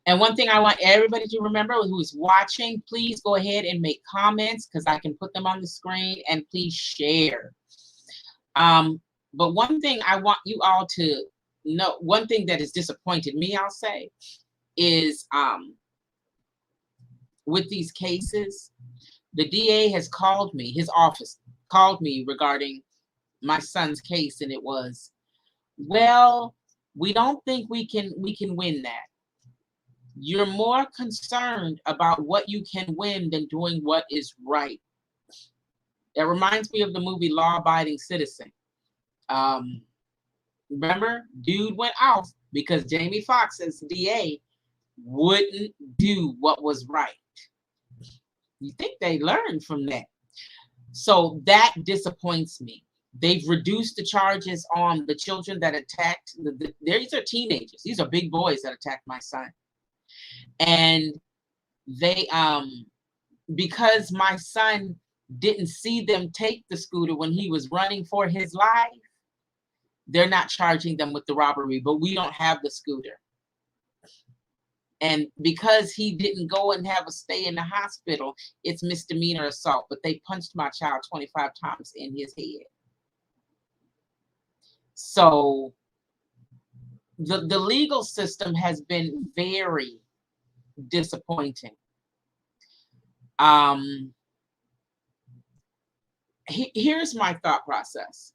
And one thing I want everybody to remember who's watching, please go ahead and make comments because I can put them on the screen, and please share. But one thing I want you all to know, one thing that has disappointed me, I'll say, is with these cases, the DA has called me, his office called me regarding my son's case, and it was, well, we don't think we can win that. You're more concerned about what you can win than doing what is right. That reminds me of the movie Law Abiding Citizen. Remember, dude went off because Jamie Foxx as DA wouldn't do what was right. You think they learned from that? So that disappoints me. They've reduced the charges on the children that attacked. These are teenagers. These are big boys that attacked my son. And they, because my son didn't see them take the scooter when he was running for his life, they're not charging them with the robbery, but we don't have the scooter. And because he didn't go and have a stay in the hospital, it's misdemeanor assault, but they punched my child 25 times in his head. So the legal system has been very disappointing. Here's my thought process.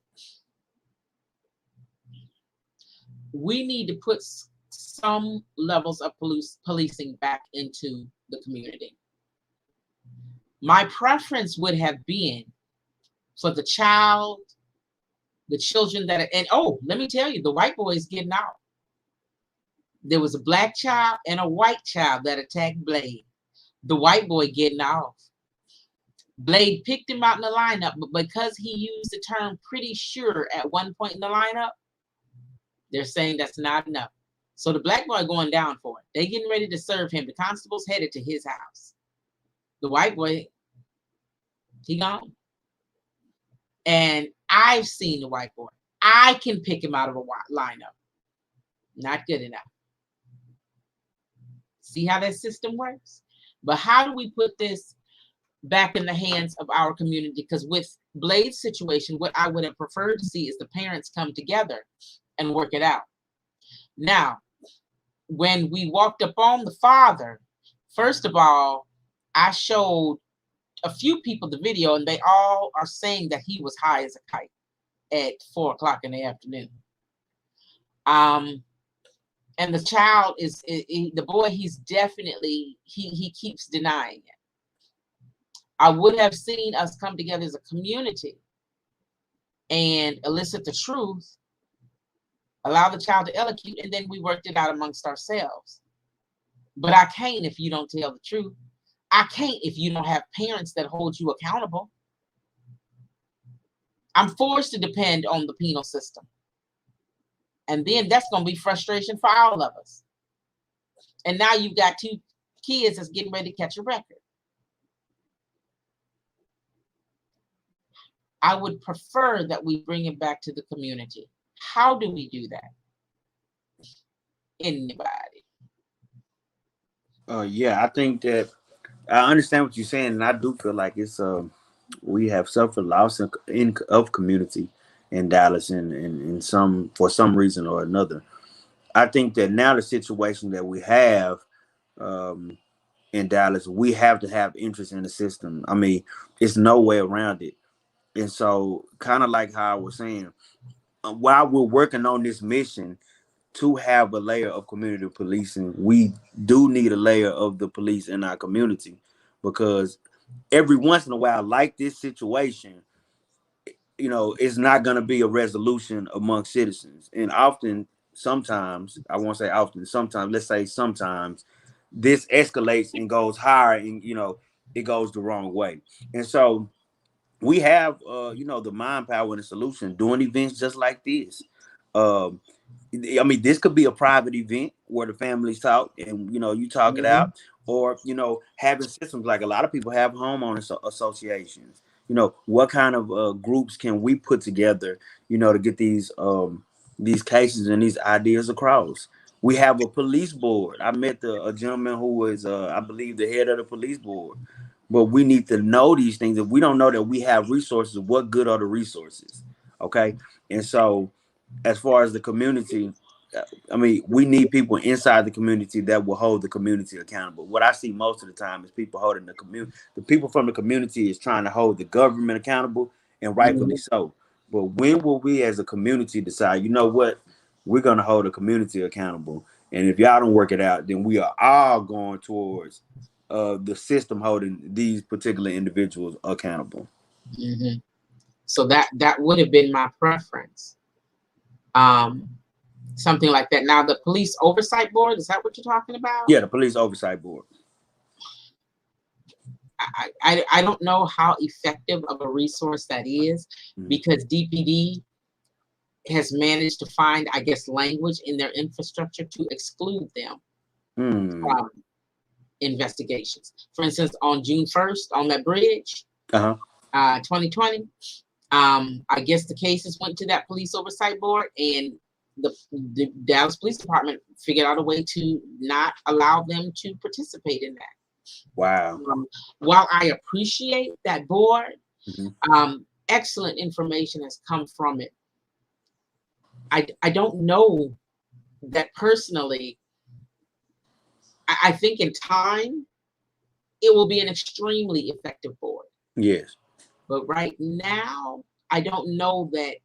We need to put some levels of policing back into the community. My preference would have been for the children that are, and oh, let me tell you, the white boy is getting out. There was a black child and a white child that attacked Blade. The white boy getting off. Blade picked him out in the lineup, but because he used the term pretty sure at one point in the lineup, they're saying that's not enough. So the black boy going down for it. They getting ready to serve him. The constable's headed to his house. The white boy, he gone. And I've seen the white boy. I can pick him out of a lineup. Not good enough. See how that system works? But how do we put this back in the hands of our community? Because with Blade's situation, what I would have preferred to see is the parents come together and work it out. Now, when we walked up on the father, first of all, I showed a few people the video, and they all are saying that he was high as a kite at 4 o'clock in the afternoon. And the child is, the boy, he's definitely, he keeps denying it. I would have seen us come together as a community and elicit the truth, allow the child to elocute, and then we worked it out amongst ourselves. But I can't if you don't tell the truth. I can't if you don't have parents that hold you accountable. I'm forced to depend on the penal system. And then that's going to be frustration for all of us. And now you've got 2 kids that's getting ready to catch a record. I would prefer that we bring it back to the community. How do we do that? Anybody? Yeah, I think that I understand what you're saying, and I do feel like it's we have suffered loss of community in Dallas, and in some for some reason or another. I think that now the situation that we have um, in Dallas, we have to have interest in the system. I mean, it's no way around it. And so, kind of like how I was saying, while we're working on this mission to have a layer of community policing, we do need a layer of the police in our community, because every once in a while, like this situation, it's not going to be a resolution among citizens. And often, sometimes, I won't say often, sometimes, let's say sometimes, this escalates and goes higher, and, it goes the wrong way. And so, we have the mind power and the solution doing events just like this. um I mean, this could be a private event where the families talk and you talk it Mhm. out, or having systems like a lot of people have homeowners associations. What kind of groups can we put together, to get these cases and these ideas across? We have a police board. I met a gentleman who was, I believe, the head of the police board. But we need to know these things. If we don't know that we have resources, what good are the resources? Okay, and so as far as the community, I mean, we need people inside the community that will hold the community accountable. What I see most of the time is people holding the community. The people from the community is trying to hold the government accountable, and rightfully Mhm. so. But when will we, as a community, decide? You know what? We're going to hold the community accountable, and if y'all don't work it out, then we are all going towards the system holding these particular individuals accountable. Mhm. So that would have been my preference. Um, Something like that. Now, the police oversight board, is that what you're talking about? Yeah, the police oversight board. I don't know how effective of a resource that is, Mhm. because DPD has managed to find, I guess, language in their infrastructure to exclude them Mm. from investigations. For instance, on June 1st, on that bridge, Uh-huh. 2020, I guess the cases went to that police oversight board, and the Dallas Police Department figured out a way to not allow them to participate in that. Wow. While I appreciate that board, Mhm. excellent information has come from it. I don't know that personally. I think in time it will be an extremely effective board, Yes. but right now I don't know that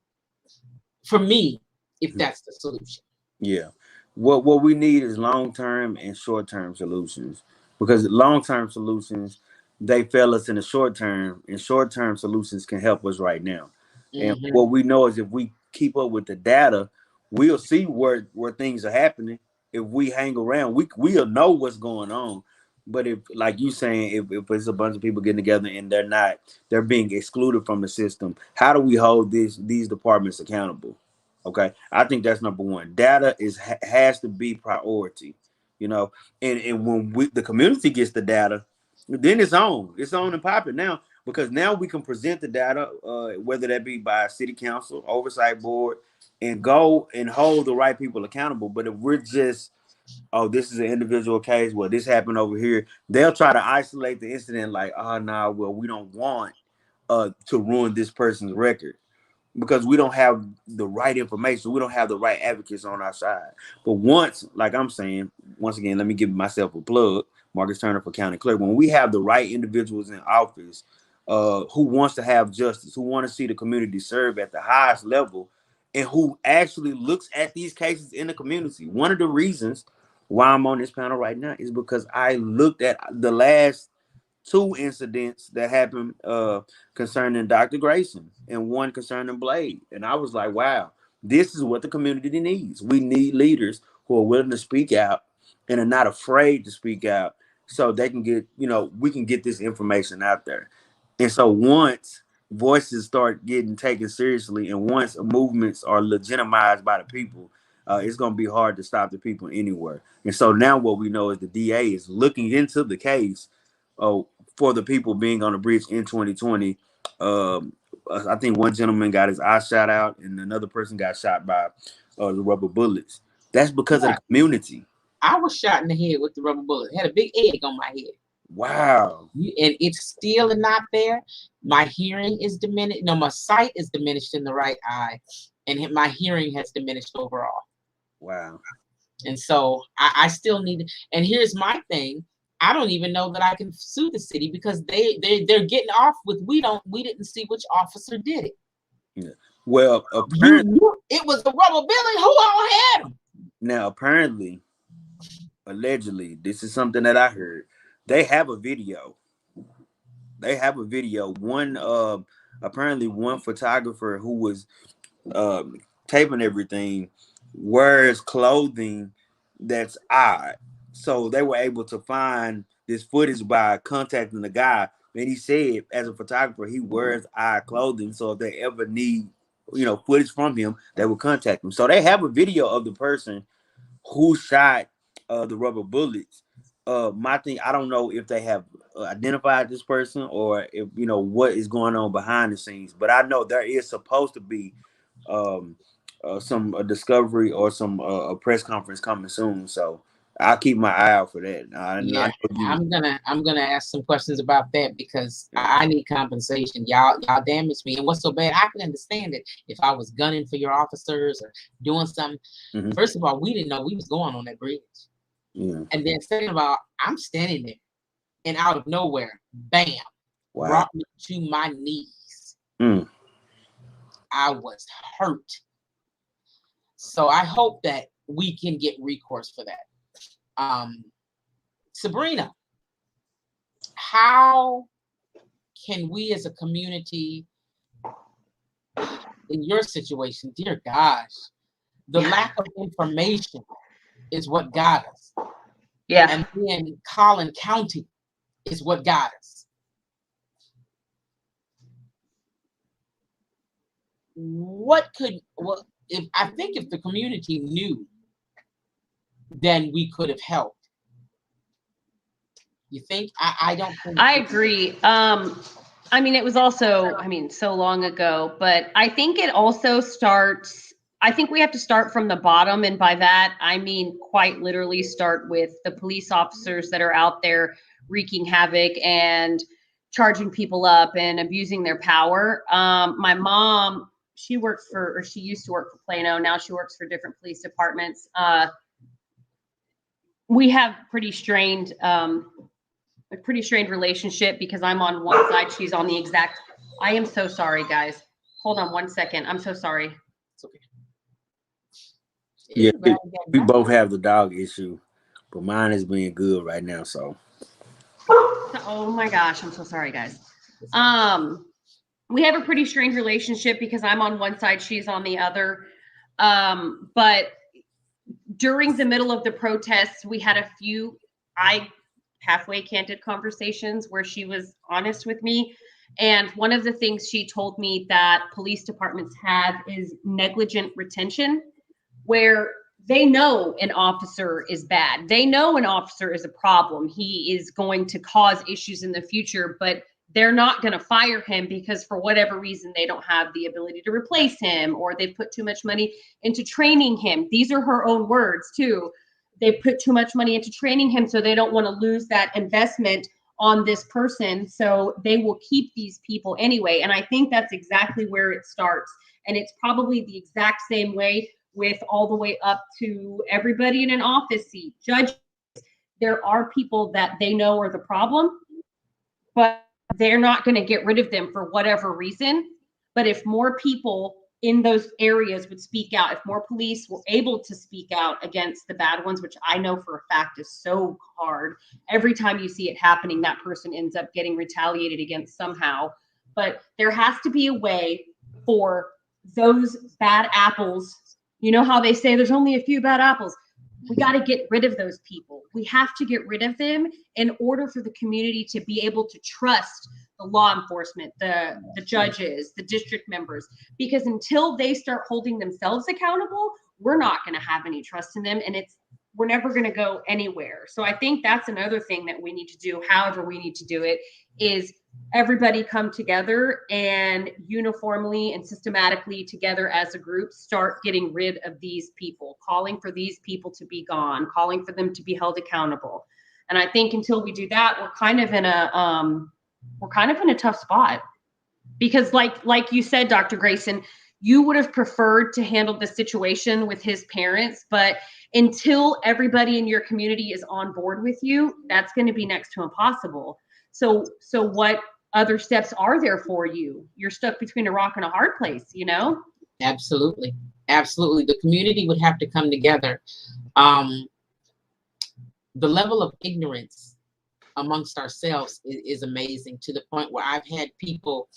for me if Mhm. that's the solution. Yeah. What we need is long term and short term solutions, because long term solutions, they fail us in the short term, and short term solutions can help us right now. And Hmm. what we know is if we keep up with the data, we'll see where things are happening. If we hang around, we'll know what's going on. But if, like you saying, if it's a bunch of people getting together and they're being excluded from the system, how do we hold these departments accountable? Okay, I think that's number one. Data has to be priority, you know. And when the community gets the data, then it's on and popping now, because now we can present the data, whether that be by city council, oversight board, and go and hold the right people accountable. But if we're just, oh, this is an individual case, well, this happened over here, they'll try to isolate the incident, like, oh, nah, well, we don't want to ruin this person's record, because we don't have the right information. We don't have the right advocates on our side. But once, like I'm saying, once again, let me give myself a plug, Marcus Turner for County Clerk. When we have the right individuals in office, who wants to have justice, who want to see the community served at the highest level, and who actually looks at these cases in the community. One of the reasons why I'm on this panel right now is because I looked at the last two incidents that happened concerning Dr. Grayson, and one concerning Blade. And I was like, wow, this is what the community needs. We need leaders who are willing to speak out and are not afraid to speak out, so they can get, we can get this information out there. And so once voices start getting taken seriously, and once movements are legitimized by the people, it's going to be hard to stop the people anywhere. And so now what we know is the DA is looking into the case, uh, for the people being on the bridge in 2020, um, I think one gentleman got his eye shot out, and another person got shot by the rubber bullets. That's because of the community. I was shot in the head with the rubber bullet. Had a big egg on my head. Wow. And it's still not there. My hearing is diminished. No, my sight is diminished in the right eye, and my hearing has diminished overall. Wow. And so I still need. And here's my thing: I don't even know that I can sue the city because they're getting off with we didn't see which officer did it. Yeah. Well, apparently it was the rubber Billy who all had him. Now, apparently, allegedly, this is something that I heard. They have a video. One apparently one photographer who was taping everything wears clothing that's odd. So they were able to find this footage by contacting the guy. And he said, as a photographer, he wears odd clothing. So if they ever need, footage from him, they will contact him. So they have a video of the person who shot the rubber bullets. My thing, I don't know if they have identified this person or if what is going on behind the scenes, but I know there is supposed to be some discovery or some a press conference coming soon. So I'll keep my eye out for that. I'm gonna ask some questions about that because I need compensation. Y'all damaged me, and what's so bad? I can understand it if I was gunning for your officers or doing something. Mm-hmm. First of all, we didn't know we was going on that bridge. Yeah. And then second of all, I'm standing there, and out of nowhere, bam, brought me to my knees. I was hurt. So I hope that we can get recourse for that. Sabrina, how can we as a community, in your situation, dear gosh, the lack of information is what got us. Yeah. And then Collin County is what got us. If the community knew, then we could have helped. You think? I don't think. I agree. I mean, it was also, so long ago, but I think it also starts, I think we have to start from the bottom. And by that, I mean, quite literally start with the police officers that are out there wreaking havoc and charging people up and abusing their power. My mom, she used to work for Plano. Now she works for different police departments. We have a pretty strained relationship because I'm on one side, she's on the exact. I am so sorry, guys. Hold on 1 second. I'm so sorry. It's okay. Yeah, we both have the dog issue, but mine is being good right now. So. Oh my gosh, I'm so sorry, guys. We have a pretty strained relationship because I'm on one side, she's on the other. But during the middle of the protests, we had a few halfway candid conversations where she was honest with me. And one of the things she told me that police departments have is negligent retention, where they know an officer is bad. They know an officer is a problem. He is going to cause issues in the future, but they're not going to fire him because for whatever reason, they don't have the ability to replace him or they've put too much money into training him. These are her own words too. They put too much money into training him, so they don't want to lose that investment on this person. So they will keep these people anyway. And I think that's exactly where it starts. And it's probably the exact same way with all the way up to everybody in an office seat. Judges, there are people that they know are the problem, but they're not going to get rid of them for whatever reason. But if more people in those areas would speak out, if more police were able to speak out against the bad ones, which I know for a fact is so hard. Every time you see it happening, that person ends up getting retaliated against somehow. But there has to be a way for those bad apples. You know how they say there's only a few bad apples. We got to get rid of those people. We have to get rid of them in order for the community to be able to trust the law enforcement, the judges, the district members, because until they start holding themselves accountable, we're not going to have any trust in them. And it's we're never going to go anywhere. So I think that's another thing that we need to do, however we need to do it, is everybody come together and uniformly and systematically together as a group start getting rid of these people, calling for these people to be gone, calling for them to be held accountable. And I think until we do that, we're kind of in a tough spot. Because like you said, Dr. Grayson, you would have preferred to handle the situation with his parents, but until everybody in your community is on board with you, that's going to be next to impossible. So what other steps are there for you? You're stuck between a rock and a hard place, you know? Absolutely. Absolutely. The community would have to come together. The level of ignorance amongst ourselves is amazing, to the point where I've had people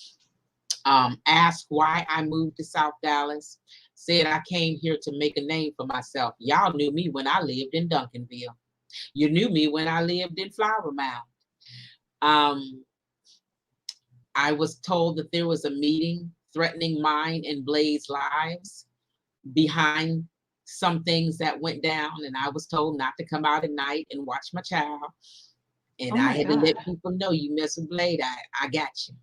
ask why I moved to South Dallas, said I came here to make a name for myself. Y'all knew me when I lived in Duncanville. You knew me when I lived in Flower Mound. I was told that there was a meeting threatening mine and Blade's lives behind some things that went down, and I was told not to come out at night and watch my child. And I had to let people know, you mess with Blade, I got you.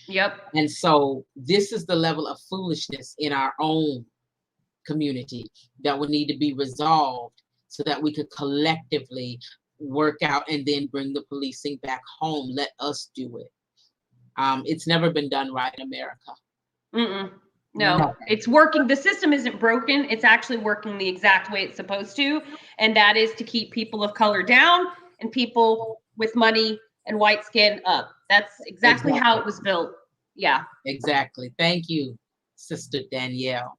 Yep. And so this is the level of foolishness in our own community that would need to be resolved so that we could collectively work out and then bring the policing back home. Let us do it. It's never been done right in America. No, it's working. The system isn't broken. It's actually working the exact way it's supposed to. And that is to keep people of color down and people with money and white skin up. That's exactly how it was built. Yeah. Exactly. Thank you, Sister Danielle.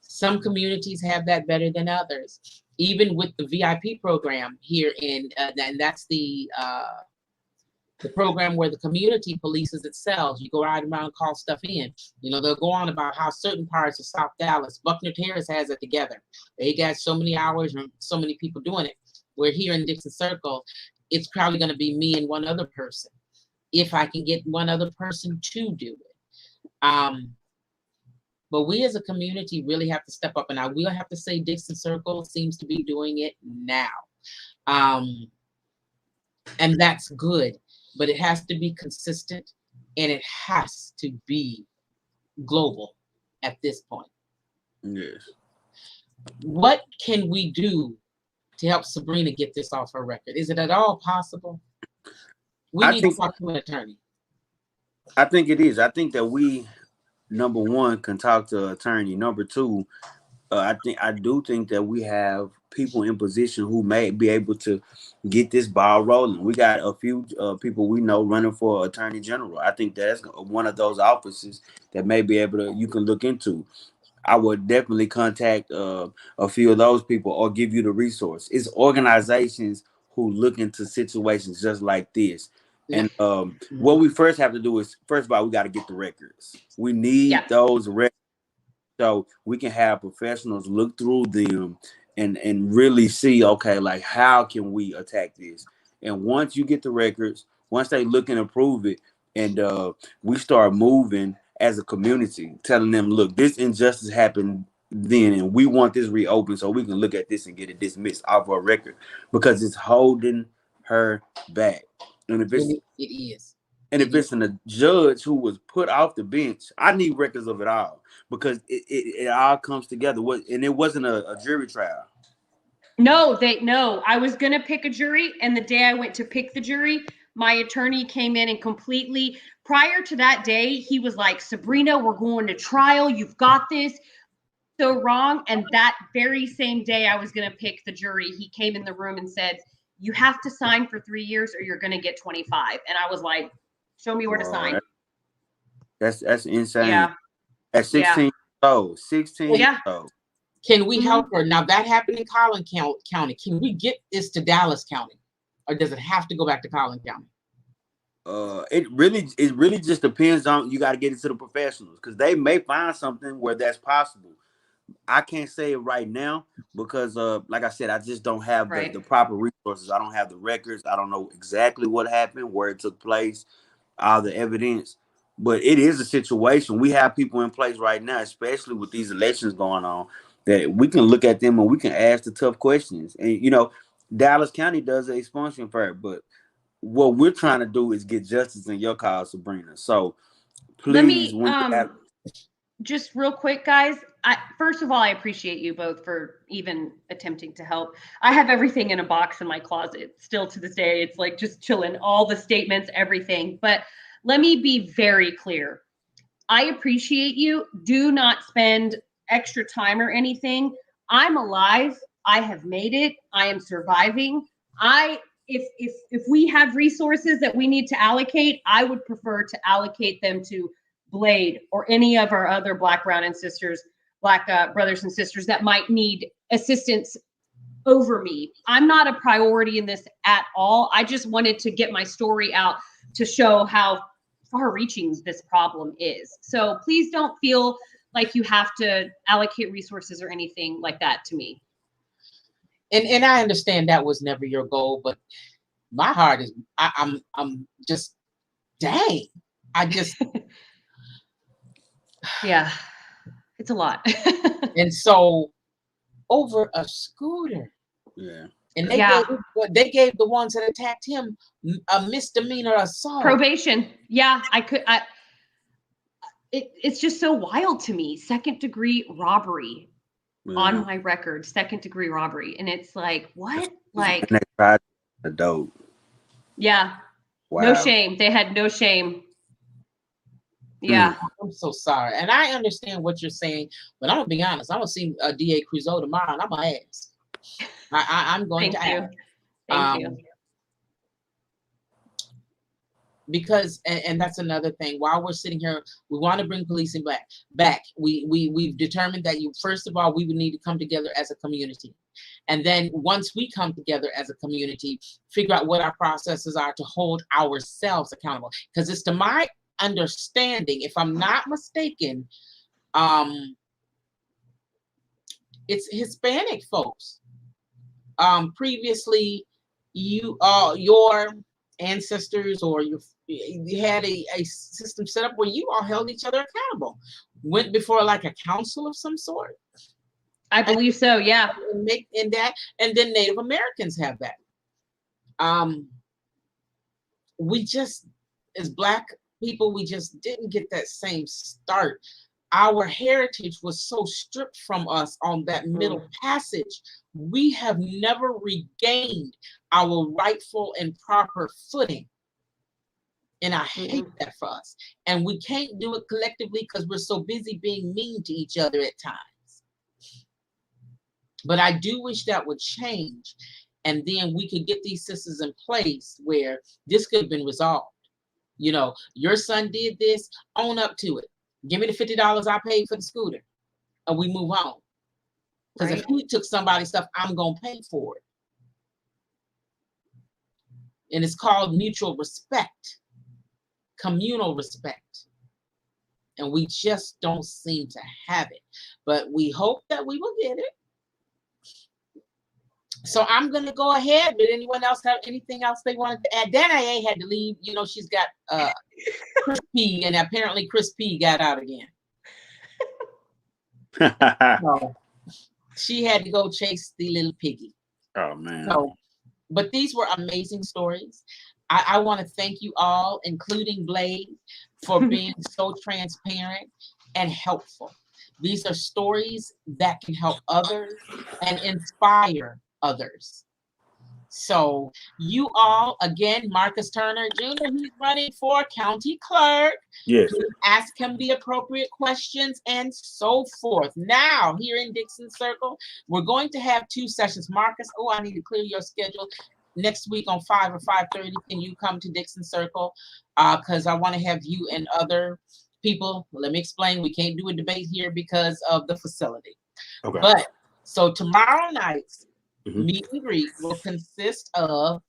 Some communities have that better than others. Even with the VIP program here in, and that's the program where the community polices itself. You go right around and call stuff in. You know, they'll go on about how certain parts of South Dallas, Buckner Terrace has it together. They got so many hours and so many people doing it. We're here in Dixon Circle. It's probably going to be me and one other person, if I can get one other person to do it. But we as a community really have to step up, and I will have to say Dixon Circle seems to be doing it now. And that's good, but it has to be consistent and it has to be global at this point. Yes. What can we do to help Sabrina get this off her record? Is it at all possible? We need to talk to an attorney. I think it is. I think that we, number one, can talk to an attorney. Number two, I do think that we have people in position who may be able to get this ball rolling. We got a few people we know running for attorney general. I think that's one of those offices that may be able to, you can look into. I would definitely contact a few of those people or give you the resource. It's organizations who look into situations just like this. And what we first have to do is, first of all, we got to get the records. We need those records so we can have professionals look through them and really see, okay, like how can we attack this? And once you get the records, once they look and approve it, and we start moving as a community, telling them, look, this injustice happened then, and we want this reopened so we can look at this and get it dismissed off our record because it's holding her back. And if it's, it is. And if it's a judge who was put off the bench, I need records of it all because it all comes together. And it wasn't a jury trial. No, I was going to pick a jury. And the day I went to pick the jury, my attorney came in and completely, prior to that day, he was like, Sabrina, we're going to trial. You've got this. So wrong. And that very same day I was going to pick the jury, he came in the room and said, you have to sign for 3 years or you're going to get 25. And I was like, show me where to sign. That's insane. Yeah. At 16 years old. 16 years old. Can we help her? Now that happened in Collin County. Can we get this to Dallas County? Or does it have to go back to Collin County? It really just depends on, you got to get it to the professionals because they may find something where that's possible. I can't say it right now because like I said, I just don't have the proper resources. I don't have the records. I don't know exactly what happened, where it took place, all the evidence. But it is a situation. We have people in place right now, especially with these elections going on, that we can look at them and we can ask the tough questions. And Dallas County does a expungement fair, but what we're trying to do is get justice in your cause, Sabrina. So Let please, me just real quick, guys. First of all, I appreciate you both for even attempting to help. I have everything in a box in my closet still to this day. It's like just chilling, all the statements, everything. But let me be very clear. I appreciate you. Do not spend extra time or anything. I'm alive. I have made it. I am surviving. If we have resources that we need to allocate, I would prefer to allocate them to Blade or any of our other Black, brown, and sisters, Black brothers and sisters that might need assistance over me. I'm not a priority in this at all. I just wanted to get my story out to show how far-reaching this problem is. So please don't feel like you have to allocate resources or anything like that to me. And I understand that was never your goal, but my heart is I'm just dang. I just yeah, it's a lot. And so over a scooter. Yeah. And they gave the ones that attacked him a misdemeanor assault. Probation. Yeah, it's just so wild to me. Second-degree robbery on my record, second-degree robbery. And it's like, what? Like, and they tried a dope. Yeah. Wow. No shame. They had no shame. Yeah. I'm so sorry. And I understand what you're saying, but I'm gonna be honest. I'm gonna see DA Crusoe tomorrow and I'm gonna ask. I'm going to ask. Thank you. Because and that's another thing. While we're sitting here, we want to bring policing back. We've determined that first of all, we would need to come together as a community. And then once we come together as a community, figure out what our processes are to hold ourselves accountable. Because it's to my understanding, if I'm not mistaken, it's Hispanic folks. Previously, your ancestors or you had a system set up where you all held each other accountable. Went before like a council of some sort. I believe so, yeah. And then Native Americans have that. We just, as Black people, we just didn't get that same start. Our heritage was so stripped from us on that middle passage. We have never regained our rightful and proper footing. And I hate that for us. And we can't do it collectively because we're so busy being mean to each other at times. But I do wish that would change. And then we could get these systems in place where this could have been resolved. You know, your son did this, own up to it. Give me the $50 I paid for the scooter. And we move on. Because if he took somebody's stuff, I'm going to pay for it. And it's called mutual respect. Communal respect. And we just don't seem to have it. But we hope that we will get it. So I'm going to go ahead. Did anyone else have anything else they wanted to add? Danae had to leave. You know, she's got Chris P. And apparently Chris P. got out again. So she had to go chase the little piggy. Oh, man. So, but these were amazing stories. I want to thank you all, including Blade, for being so transparent and helpful. These are stories that can help others and inspire others. So you all, again, Marcus Turner Jr., he's running for county clerk. Yes. Ask him the appropriate questions and so forth. Now, here in Dixon Circle, we're going to have 2 sessions. Marcus, I need to clear your schedule. Next week on 5 or 5:30, can you come to Dixon Circle? Because I want to have you and other people. Let me explain. We can't do a debate here because of the facility. Okay. But so tomorrow night's meet and greet will consist of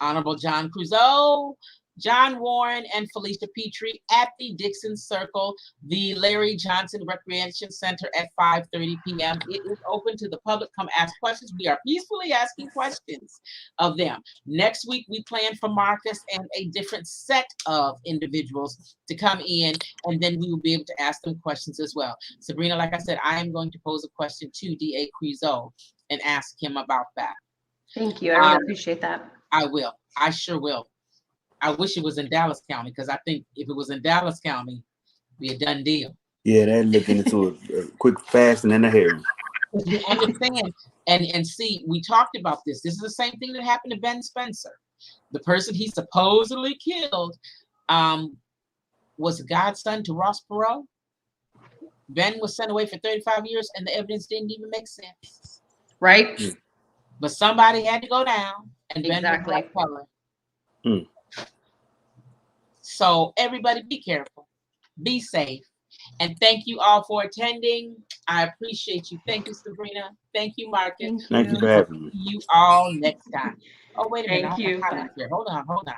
Honorable John Crusoe, John Warren and Felicia Petrie at the Dixon Circle, the Larry Johnson Recreation Center at 5:30 p.m. It is open to the public. Come ask questions. We are peacefully asking questions of them. Next week, we plan for Marcus and a different set of individuals to come in, and then we will be able to ask them questions as well. Sabrina, like I said, I am going to pose a question to D.A. Crizo and ask him about that. Thank you. I really appreciate that. I will. I sure will. I wish it was in Dallas County, because I think if it was in Dallas County, it'd be a done deal. Yeah, they're looking into a quick, fast, and in a hurry. You understand? And see, we talked about this. This is the same thing that happened to Ben Spencer. The person he supposedly killed was a godson to Ross Perot. Ben was sent away for 35 years, and the evidence didn't even make sense. Right? But somebody had to go down, and Ben Exactly. was black color. So everybody be careful, be safe, and thank you all for attending. I appreciate you. Thank you, Sabrina. Thank you, Marcus. Thank you for having me. See you all next time. Oh, wait a minute. Thank you. Hold on.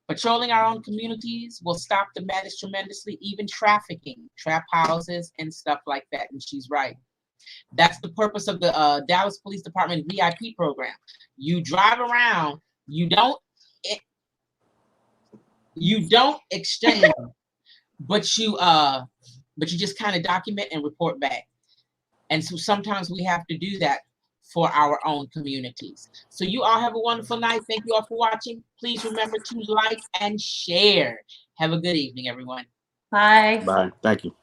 Patrolling our own communities will stop the madness tremendously, even trafficking, trap houses, and stuff like that. And she's right. That's the purpose of the Dallas Police Department VIP program. You drive around, you don't exchange, but you just kind of document and report back. And so sometimes we have to do that for our own communities. So you all have a wonderful night. Thank you all for watching. Please remember to like and share. Have a good evening, everyone. Bye. Bye. Thank you.